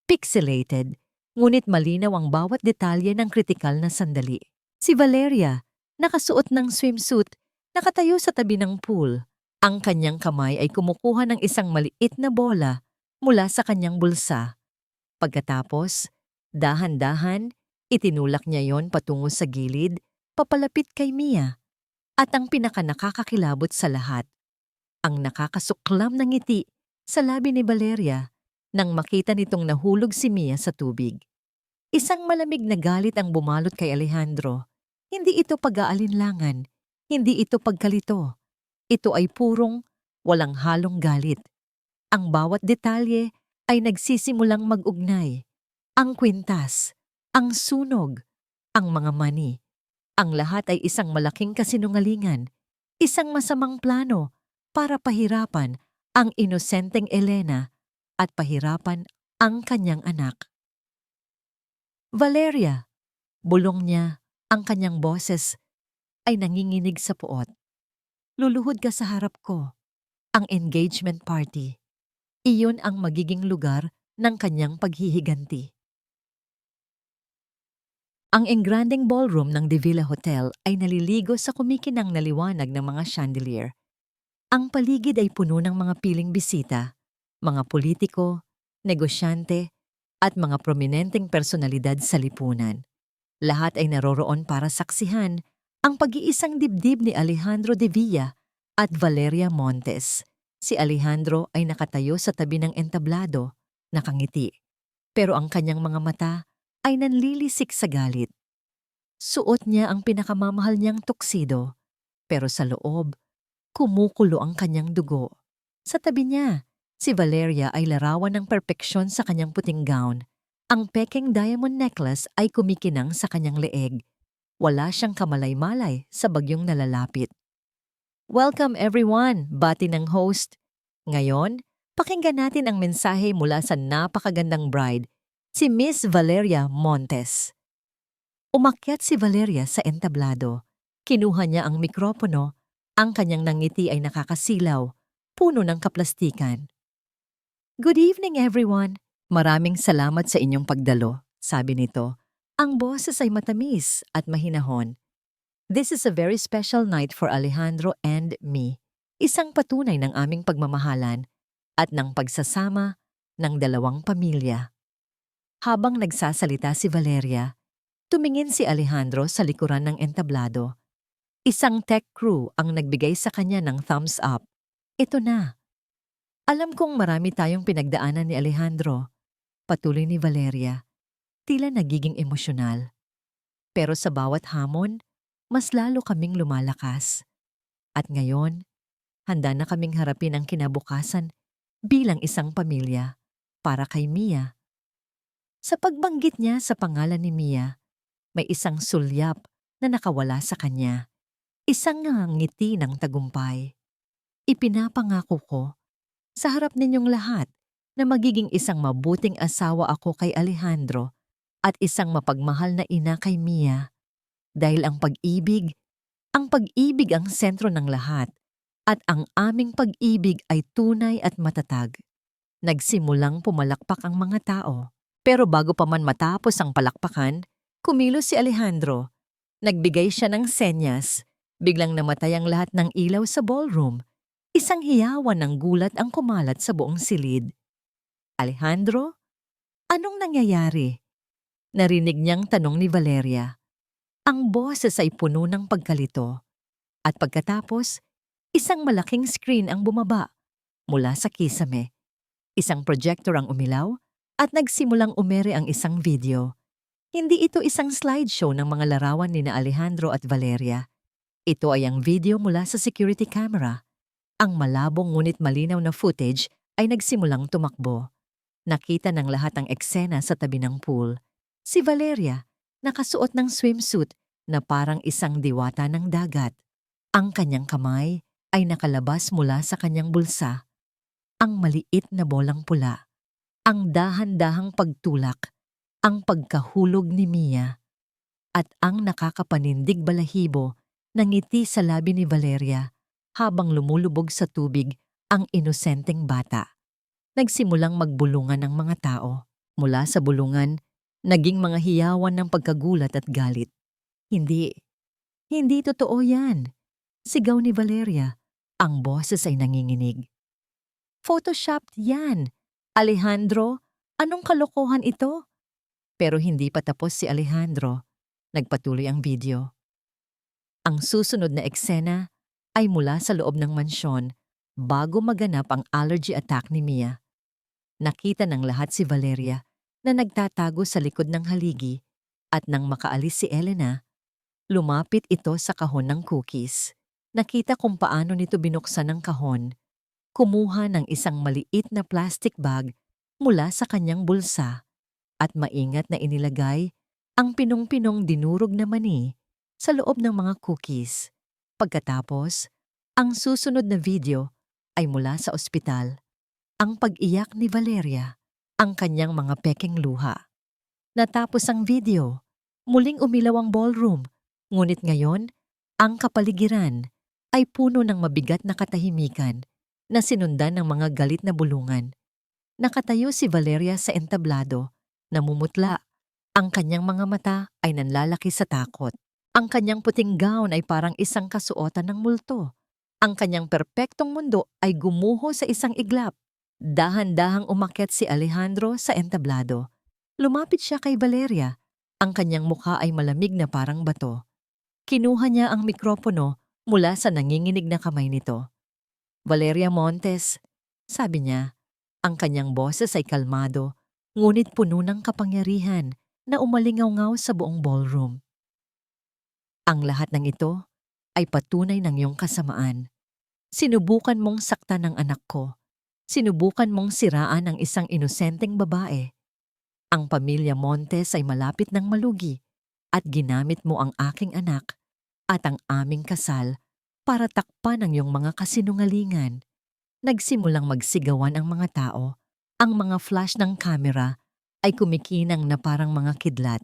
pixelated, ngunit malinaw ang bawat detalye ng kritikal na sandali. Si Valeria, nakasuot ng swimsuit, nakatayo sa tabi ng pool. Ang kanyang kamay ay kumukuha ng isang maliit na bola mula sa kanyang bulsa. Pagkatapos, dahan-dahan, itinulak niya yon patungo sa gilid, papalapit kay Mia. At ang pinakanakakakilabot sa lahat, ang nakakasuklam na ngiti sa labi ni Valeria nang makita nitong nahulog si Mia sa tubig. Isang malamig na galit ang bumalot kay Alejandro. Hindi ito pag-aalinlangan, hindi ito pagkalito. Ito ay purong, walang halong galit. Ang bawat detalye ay nagsisimulang mag-ugnay. Ang kwintas, ang sunog, ang mga mani. Ang lahat ay isang malaking kasinungalingan, isang masamang plano para pahirapan ang inosenteng Elena at pahirapan ang kanyang anak. Valeria, bulong niya, ang kanyang boses ay nanginginig sa puot. Luluhod ka sa harap ko. Ang engagement party. Iyon ang magiging lugar ng kanyang paghihiganti. Ang engranding ballroom ng De Villa Hotel ay naliligo sa kumikinang na liwanag ng mga chandelier. Ang paligid ay puno ng mga piling bisita, mga politiko, negosyante, at mga prominenteng personalidad sa lipunan. Lahat ay naroroon para saksihan ang pag-iisang dibdib ni Alejandro de Villa at Valeria Montes. Si Alejandro ay nakatayo sa tabi ng entablado, nakangiti, pero ang kanyang mga mata ay nanlilisik sa galit. Suot niya ang pinakamamahal niyang tuksido, pero sa loob, kumukulo ang kanyang dugo. Sa tabi niya, si Valeria ay larawan ng perpeksyon sa kanyang puting gown. Ang pekeng diamond necklace ay kumikinang sa kanyang leeg. Wala siyang kamalay-malay sa bagyong nalalapit. Welcome everyone, bati ng host. Ngayon, pakinggan natin ang mensahe mula sa napakagandang bride, si Miss Valeria Montes. Umakyat si Valeria sa entablado. Kinuha niya ang mikropono. Ang kanyang nangiti ay nakakasilaw, puno ng kaplastikan. Good evening everyone. Maraming salamat sa inyong pagdalo, sabi nito. Ang boses ay matamis at mahinahon. This is a very special night for Alejandro and me. Isang patunay ng aming pagmamahalan at ng pagsasama ng dalawang pamilya. Habang nagsasalita si Valeria, tumingin si Alejandro sa likuran ng entablado. Isang tech crew ang nagbigay sa kanya ng thumbs up. Ito na. Alam kong marami tayong pinagdaanan ni Alejandro. Patuloy ni Valeria. Tila nagiging emosyonal. Pero sa bawat hamon, mas lalo kaming lumalakas. At ngayon, handa na kaming harapin ang kinabukasan bilang isang pamilya para kay Mia. Sa pagbanggit niya sa pangalan ni Mia, may isang sulyap na nakawala sa kanya. Isang ngiti ng tagumpay. Ipinapangako ko sa harap ninyong lahat na magiging isang mabuting asawa ako kay Alejandro at isang mapagmahal na ina kay Mia. Dahil ang pag-ibig ang sentro ng lahat at ang aming pag-ibig ay tunay at matatag. Nagsimulang pumalakpak ang mga tao. Pero bago pa man matapos ang palakpakan, kumilos si Alejandro. Nagbigay siya ng senyas. Biglang namatay ang lahat ng ilaw sa ballroom. Isang hiyawan ng gulat ang kumalat sa buong silid. Alejandro? Anong nangyayari? Narinig niyang tanong ni Valeria. Ang boses ay puno ng pagkalito. At pagkatapos, isang malaking screen ang bumaba mula sa kisame. Isang projector ang umilaw at nagsimulang umere ang isang video. Hindi ito isang slideshow ng mga larawan ni na Alejandro at Valeria. Ito ay ang video mula sa security camera. Ang malabong ngunit malinaw na footage ay nagsimulang tumakbo. Nakita ng lahat ang eksena sa tabi ng pool. Si Valeria, nakasuot ng swimsuit na parang isang diwata ng dagat. Ang kanyang kamay ay nakalabas mula sa kanyang bulsa. Ang maliit na bolang pula. Ang dahan-dahang pagtulak. Ang pagkahulog ni Mia. At ang nakakapanindig balahibo na ngiti sa labi ni Valeria habang lumulubog sa tubig ang inosenteng bata. Nagsimulang magbulungan ang mga tao. Mula sa bulungan, naging mga hiyawan ng pagkagulat at galit. Hindi totoo yan. Sigaw ni Valeria. Ang boses ay nanginginig. Photoshopped yan. Alejandro, anong kalokohan ito? Pero hindi pa tapos si Alejandro. Nagpatuloy ang video. Ang susunod na eksena ay mula sa loob ng mansyon bago maganap ang allergy attack ni Mia. Nakita ng lahat si Valeria na nagtatago sa likod ng haligi at nang makaalis si Elena, lumapit ito sa kahon ng cookies. Nakita kung paano nito binuksan ang kahon. Kumuha ng isang maliit na plastic bag mula sa kanyang bulsa at maingat na inilagay ang pinong-pinong dinurog na mani sa loob ng mga cookies. Pagkatapos, ang susunod na video ay mula sa ospital. Ang pag-iyak ni Valeria, ang kanyang mga pekeng luha. Natapos ang video, muling umilaw ang ballroom, ngunit ngayon, ang kapaligiran ay puno ng mabigat na katahimikan na sinundan ng mga galit na bulungan. Nakatayo si Valeria sa entablado, namumutla. Ang kanyang mga mata ay nanlalaki sa takot. Ang kanyang puting gown ay parang isang kasuotan ng multo. Ang kanyang perpektong mundo ay gumuho sa isang iglap. Dahan-dahang umakyat si Alejandro sa entablado. Lumapit siya kay Valeria. Ang kanyang mukha ay malamig na parang bato. Kinuha niya ang mikropono mula sa nanginginig na kamay nito. Valeria Montes, sabi niya. Ang kanyang boses ay kalmado, ngunit puno ng kapangyarihan na umalingaw-ngaw sa buong ballroom. Ang lahat ng ito ay patunay ng iyong kasamaan. Sinubukan mong saktan ng anak ko. Sinubukan mong siraan ang isang inosenteng babae. Ang pamilya Montes ay malapit ng malugi at ginamit mo ang aking anak at ang aming kasal para takpan ang iyong mga kasinungalingan. Nagsimulang magsigawan ang mga tao. Ang mga flash ng kamera ay kumikinang na parang mga kidlat.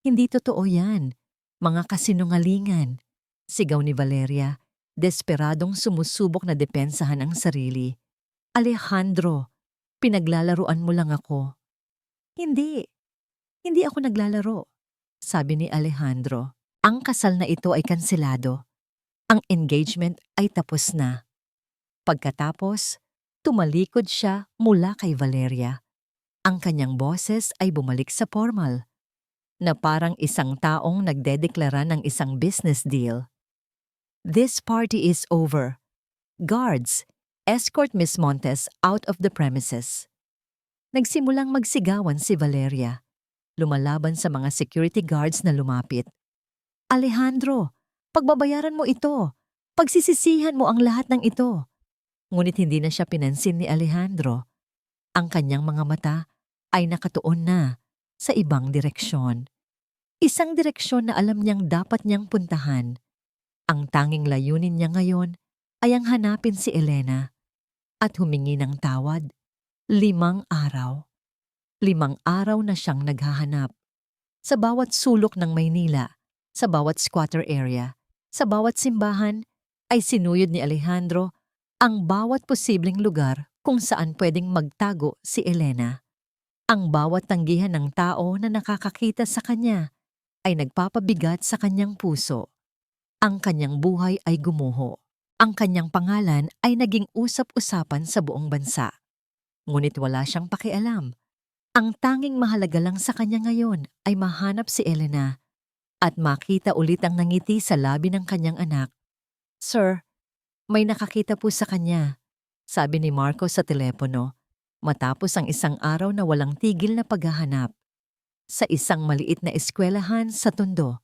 Hindi totoo yan. Mga kasinungalingan. Sigaw ni Valeria, desperadong sumusubok na depensahan ang sarili. Alejandro, pinaglalaruan mo lang ako. Hindi ako naglalaro. Sabi ni Alejandro, ang kasal na ito ay kanselado. Ang engagement ay tapos na. Pagkatapos, tumalikod siya mula kay Valeria. Ang kanyang boses ay bumalik sa formal, na parang isang taong nagdedeklara ng isang business deal. This party is over. Guards, escort Miss Montes out of the premises. Nagsimulang magsigawan si Valeria, lumalaban sa mga security guards na lumapit. Alejandro, pagbabayaran mo ito. Pagsisisihan mo ang lahat ng ito. Ngunit hindi na siya pinansin ni Alejandro. Ang kanyang mga mata ay nakatuon na sa ibang direksyon. Isang direksyon na alam niyang dapat niyang puntahan. Ang tanging layunin niya ngayon ay ang hanapin si Elena at humingi ng tawad. 5 araw. 5 araw na siyang naghahanap. Sa bawat sulok ng Maynila, sa bawat squatter area, sa bawat simbahan, ay sinuyod ni Alejandro ang bawat posibleng lugar kung saan pwedeng magtago si Elena. Ang bawat tanggihan ng tao na nakakakita sa kanya ay nagpapabigat sa kanyang puso. Ang kanyang buhay ay gumuho. Ang kanyang pangalan ay naging usap-usapan sa buong bansa. Ngunit wala siyang pakialam. Ang tanging mahalaga lang sa kanya ngayon ay mahanap si Elena at makita ulit ang nangiti sa labi ng kanyang anak. "Sir, may nakakita po sa kanya," sabi ni Marco sa telepono, matapos ang isang araw na walang tigil na paghahanap. Sa isang maliit na eskwelahan sa Tondo,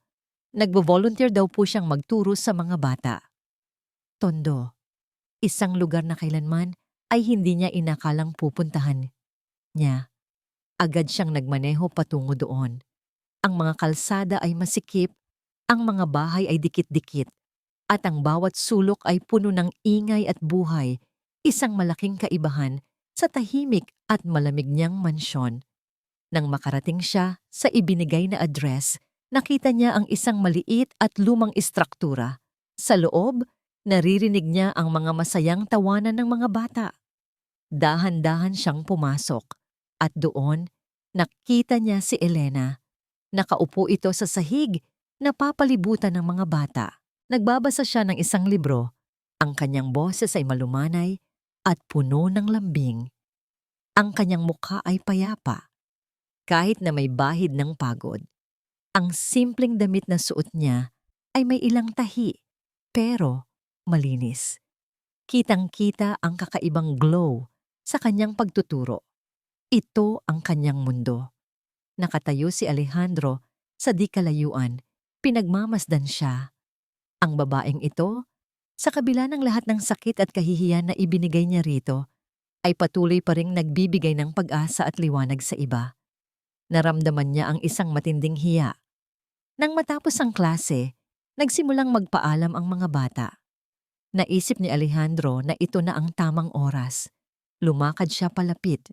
nagbo-volunteer daw po siyang magturo sa mga bata. Tondo, isang lugar na kailanman ay hindi niya inakalang pupuntahan niya. Agad siyang nagmaneho patungo doon. Ang mga kalsada ay masikip, ang mga bahay ay dikit-dikit, at ang bawat sulok ay puno ng ingay at buhay, isang malaking kaibahan sa tahimik at malamig niyang mansyon. Nang makarating siya sa ibinigay na address, nakita niya ang isang maliit at lumang istruktura. Sa loob, naririnig niya ang mga masayang tawanan ng mga bata. Dahan-dahan siyang pumasok, at doon, nakita niya si Elena. Nakaupo ito sa sahig, napapalibutan ng mga bata. Nagbabasa siya ng isang libro. Ang kanyang boses ay malumanay at puno ng lambing. Ang kanyang mukha ay payapa, kahit na may bahid ng pagod. Ang simpleng damit na suot niya ay may ilang tahi, pero malinis. Kitang-kita ang kakaibang glow sa kanyang pagtuturo. Ito ang kanyang mundo. Nakatayo si Alejandro sa di kalayuan, pinagmamasdan siya. Ang babaeng ito, sa kabila ng lahat ng sakit at kahihiyan na ibinigay niya rito, ay patuloy pa ring nagbibigay ng pag-asa at liwanag sa iba. Naramdaman niya ang isang matinding hiya. Nang matapos ang klase, nagsimulang magpaalam ang mga bata. Naisip ni Alejandro na ito na ang tamang oras. Lumakad siya palapit.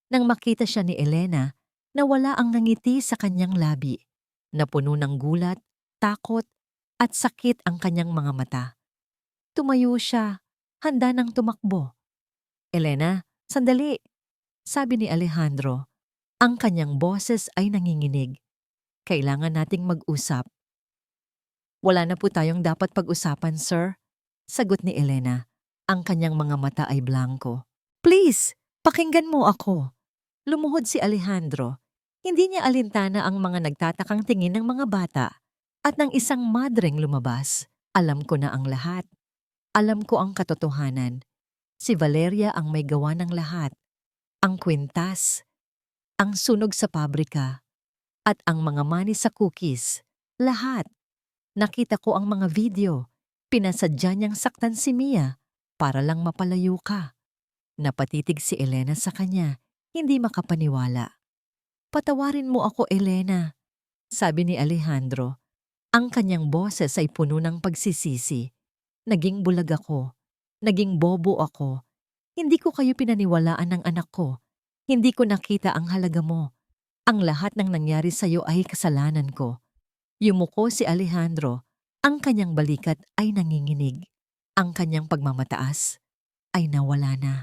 Nang makita siya ni Elena, na wala ang nangiti sa kanyang labi, na puno ng gulat, takot, at sakit ang kanyang mga mata. Tumayo siya, handa nang tumakbo. "Elena, sandali," sabi ni Alejandro. Ang kanyang boses ay nanginginig. "Kailangan nating mag-usap." "Wala na po tayong dapat pag-usapan, sir," sagot ni Elena. Ang kanyang mga mata ay blanko. "Please, pakinggan mo ako." Lumuhod si Alejandro. Hindi niya alintana ang mga nagtatakang tingin ng mga bata at ng isang madreng lumabas. "Alam ko na ang lahat. Alam ko ang katotohanan. Si Valeria ang may gawa ng lahat. Ang kwintas, ang sunog sa pabrika, at ang mga mani sa cookies. Lahat. Nakita ko ang mga video. Pinasadya niyang saktan si Mia para lang mapalayo ka." Napatitig si Elena sa kanya, hindi makapaniwala. "Patawarin mo ako, Elena," sabi ni Alejandro. Ang kanyang boses ay puno ng pagsisisi. "Naging bulag ako. Naging bobo ako. Hindi ko kayo pinaniwalaan ng anak ko. Hindi ko nakita ang halaga mo. Ang lahat ng nangyari sa'yo ay kasalanan ko." Yumuko si Alejandro. Ang kanyang balikat ay nanginginig. Ang kanyang pagmamataas ay nawala na.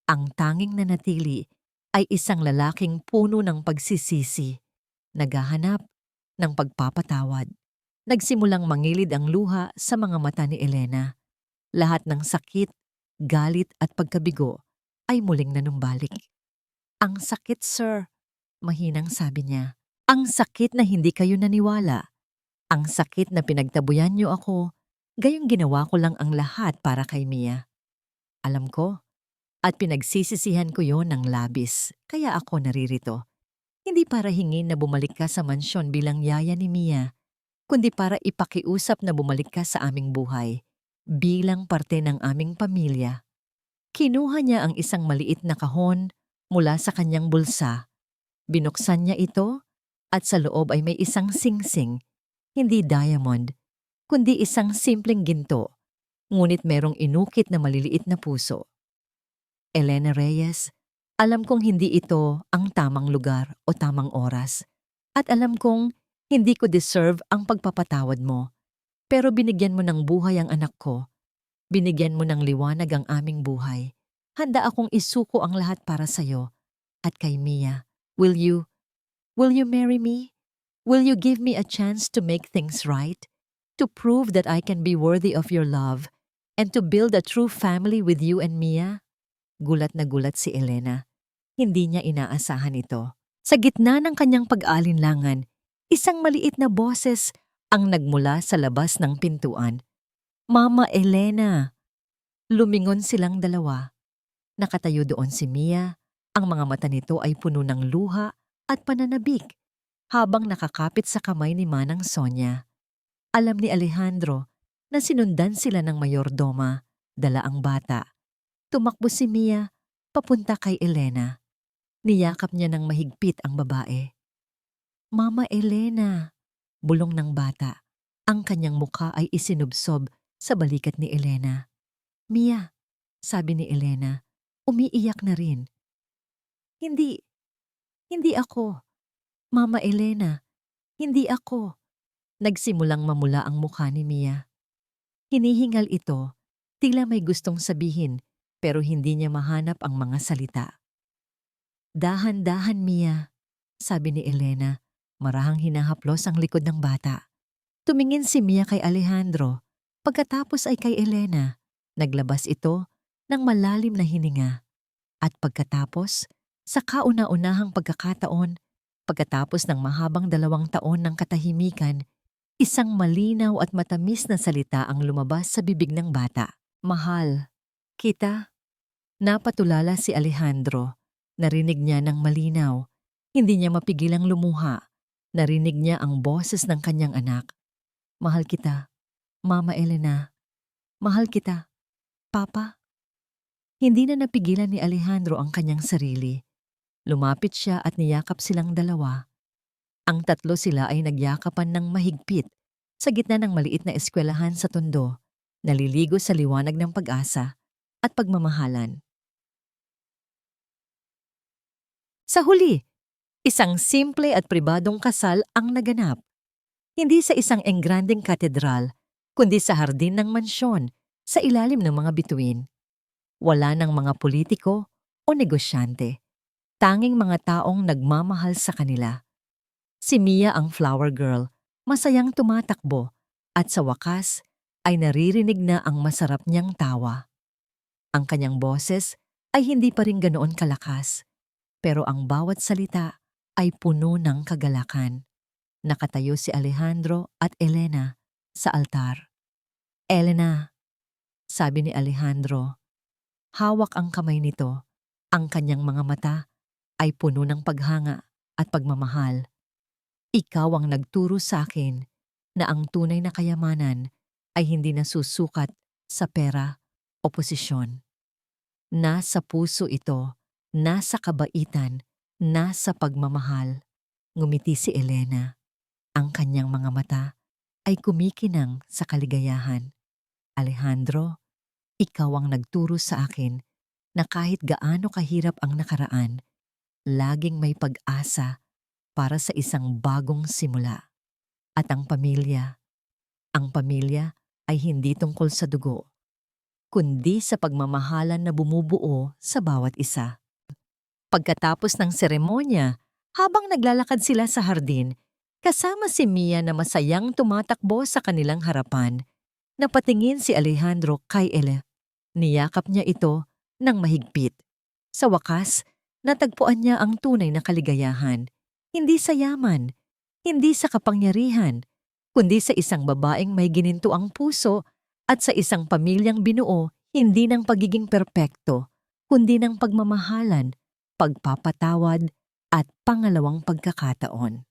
Ang tanging nanatili ay isang lalaking puno ng pagsisisi, naghahanap ng pagpapatawad. Nagsimulang mangilid ang luha sa mga mata ni Elena. Lahat ng sakit, galit at pagkabigo ay muling nanumbalik. "Ang sakit, sir," mahinang sabi niya. "Ang sakit na hindi kayo naniwala. Ang sakit na pinagtabuyan niyo ako, gayong ginawa ko lang ang lahat para kay Mia. Alam ko, at pinagsisisihan ko yon ng labis, kaya ako naririto. Hindi para hingin na bumalik ka sa mansyon bilang yaya ni Mia, kundi para ipakiusap na bumalik ka sa aming buhay, bilang parte ng aming pamilya." Kinuha niya ang isang maliit na kahon mula sa kanyang bulsa. Binuksan niya ito At sa loob ay may isang singsing, hindi diamond, kundi isang simpleng ginto, ngunit merong inukit na maliliit na puso. Elena Reyes, alam kong hindi ito ang tamang lugar o tamang oras. At alam kong hindi ko deserve ang pagpapatawad mo. Pero binigyan mo ng buhay ang anak ko. Binigyan mo ng liwanag ang aming buhay. Handa akong isuko ang lahat para sa'yo. At kay Mia, will you marry me? Will you give me a chance to make things right? To prove that I can be worthy of your love and to build a true family with you and Mia? Gulat na gulat si Elena. Hindi niya inaasahan ito. Sa gitna ng kanyang pag-alinlangan, isang maliit na boses ang nagmula sa labas ng pintuan. Mama Elena! Lumingon silang dalawa. Nakatayo doon si Mia. Ang mga mata nito ay puno ng luha at pananabik habang nakakapit sa kamay ni Manang Sonia. Alam ni Alejandro na sinundan sila ng mayordoma, dala ang bata. Tumakbo si Mia papunta kay Elena. Niyakap niya ng mahigpit ang babae. Mama Elena, bulong ng bata. Ang kanyang mukha ay isinubsob sa balikat ni Elena. Mia, sabi ni Elena, umiiyak na rin. Hindi ako. Mama Elena, hindi ako. Nagsimulang mamula ang mukha ni Mia. Hinihingal ito, tila may gustong sabihin, pero hindi niya mahanap ang mga salita. Dahan-dahan, Mia, sabi ni Elena, marahang hinahaplos ang likod ng bata. Tumingin si Mia kay Alejandro, pagkatapos ay kay Elena. Naglabas ito ng malalim na hininga. At pagkatapos, sa kauna-unahang pagkakataon, pagkatapos ng mahabang 2 taon ng katahimikan, isang malinaw at matamis na salita ang lumabas sa bibig ng bata. Mahal, kita? Napatulala si Alejandro. Narinig niya ng malinaw. Hindi niya mapigilang lumuha. Narinig niya ang boses ng kanyang anak. Mahal kita, Mama Elena. Mahal kita, Papa. Hindi na napigilan ni Alejandro ang kanyang sarili. Lumapit siya at niyakap silang dalawa. Ang tatlo sila ay nagyakapan ng mahigpit sa gitna ng maliit na eskwelahan sa Tondo, naliligo sa liwanag ng pag-asa at pagmamahalan. Sa huli, isang simple at pribadong kasal ang naganap. Hindi sa isang engrandeng katedral, kundi sa hardin ng mansyon, sa ilalim ng mga bituin. Wala ng mga politiko o negosyante. Tanging mga taong nagmamahal sa kanila. Si Mia ang flower girl, masayang tumatakbo, at sa wakas ay naririnig na ang masarap niyang tawa. Ang kanyang boses ay hindi pa rin ganoon kalakas, pero ang bawat salita ay puno ng kagalakan. Nakatayo si Alejandro at Elena sa altar. Elena, sabi ni Alejandro. Hawak ang kamay nito. Ang kanyang mga mata ay puno ng paghanga at pagmamahal. Ikaw ang nagturo sa akin na ang tunay na kayamanan ay hindi nasusukat sa pera o posisyon. Nasa puso ito, nasa kabaitan, nasa pagmamahal. Ngumiti si Elena. Ang kanyang mga mata ay kumikinang sa kaligayahan. Alejandro, ikaw ang nagturo sa akin na kahit gaano kahirap ang nakaraan, laging may pag-asa para sa isang bagong simula. At ang pamilya ay hindi tungkol sa dugo, kundi sa pagmamahalan na bumubuo sa bawat isa. Pagkatapos ng seremonya, habang naglalakad sila sa hardin, kasama si Mia na masayang tumatakbo sa kanilang harapan, napatingin si Alejandro kay Ele. Niyakap niya ito ng mahigpit. Sa wakas, natagpuan niya ang tunay na kaligayahan, hindi sa yaman, hindi sa kapangyarihan, kundi sa isang babaeng may gininto ang puso at sa isang pamilyang binuo hindi ng pagiging perpekto, kundi ng pagmamahalan, pagpapatawad at pangalawang pagkakataon.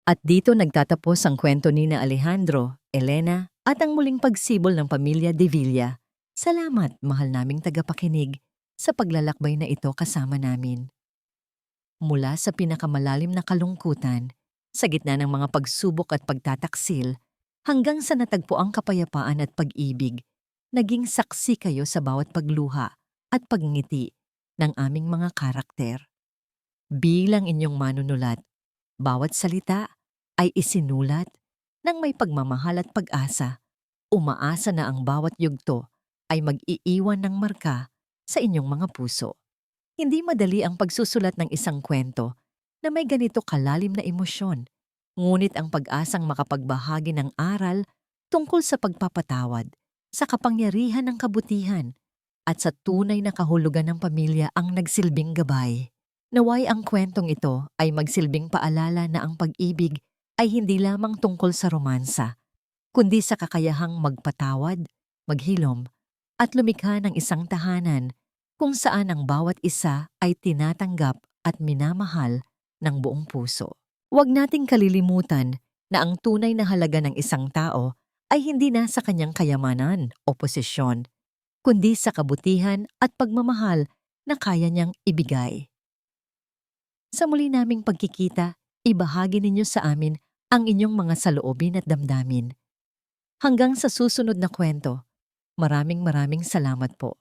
At dito nagtatapos ang kwento ni na Alejandro, Elena at ang muling pagsibol ng pamilya De Villa. Salamat, mahal naming tagapakinig, sa paglalakbay na ito kasama namin. Mula sa pinakamalalim na kalungkutan, sa gitna ng mga pagsubok at pagtataksil, hanggang sa natagpuang kapayapaan at pag-ibig, naging saksi kayo sa bawat pagluha at pagngiti ng aming mga karakter. Bilang inyong manunulat, bawat salita ay isinulat ng may pagmamahal at pag-asa. Umaasa na ang bawat yugto ay mag-iiwan ng marka sa inyong mga puso. Hindi madali ang pagsusulat ng isang kwento na may ganito kalalim na emosyon, ngunit ang pag-asang makapagbahagi ng aral tungkol sa pagpapatawad, sa kapangyarihan ng kabutihan, at sa tunay na kahulugan ng pamilya ang nagsilbing gabay. Naway ang kwentong ito ay magsilbing paalala na ang pag-ibig ay hindi lamang tungkol sa romansa, kundi sa kakayahang magpatawad, maghilom, at lumikha ng isang tahanan kung saan ang bawat isa ay tinatanggap at minamahal ng buong puso. Huwag nating kalilimutan na ang tunay na halaga ng isang tao ay hindi na sa kanyang kayamanan o posisyon, kundi sa kabutihan at pagmamahal na kaya niyang ibigay. Sa muli naming pagkikita, ibahagi ninyo sa amin ang inyong mga saloobin at damdamin. Hanggang sa susunod na kwento, maraming salamat po.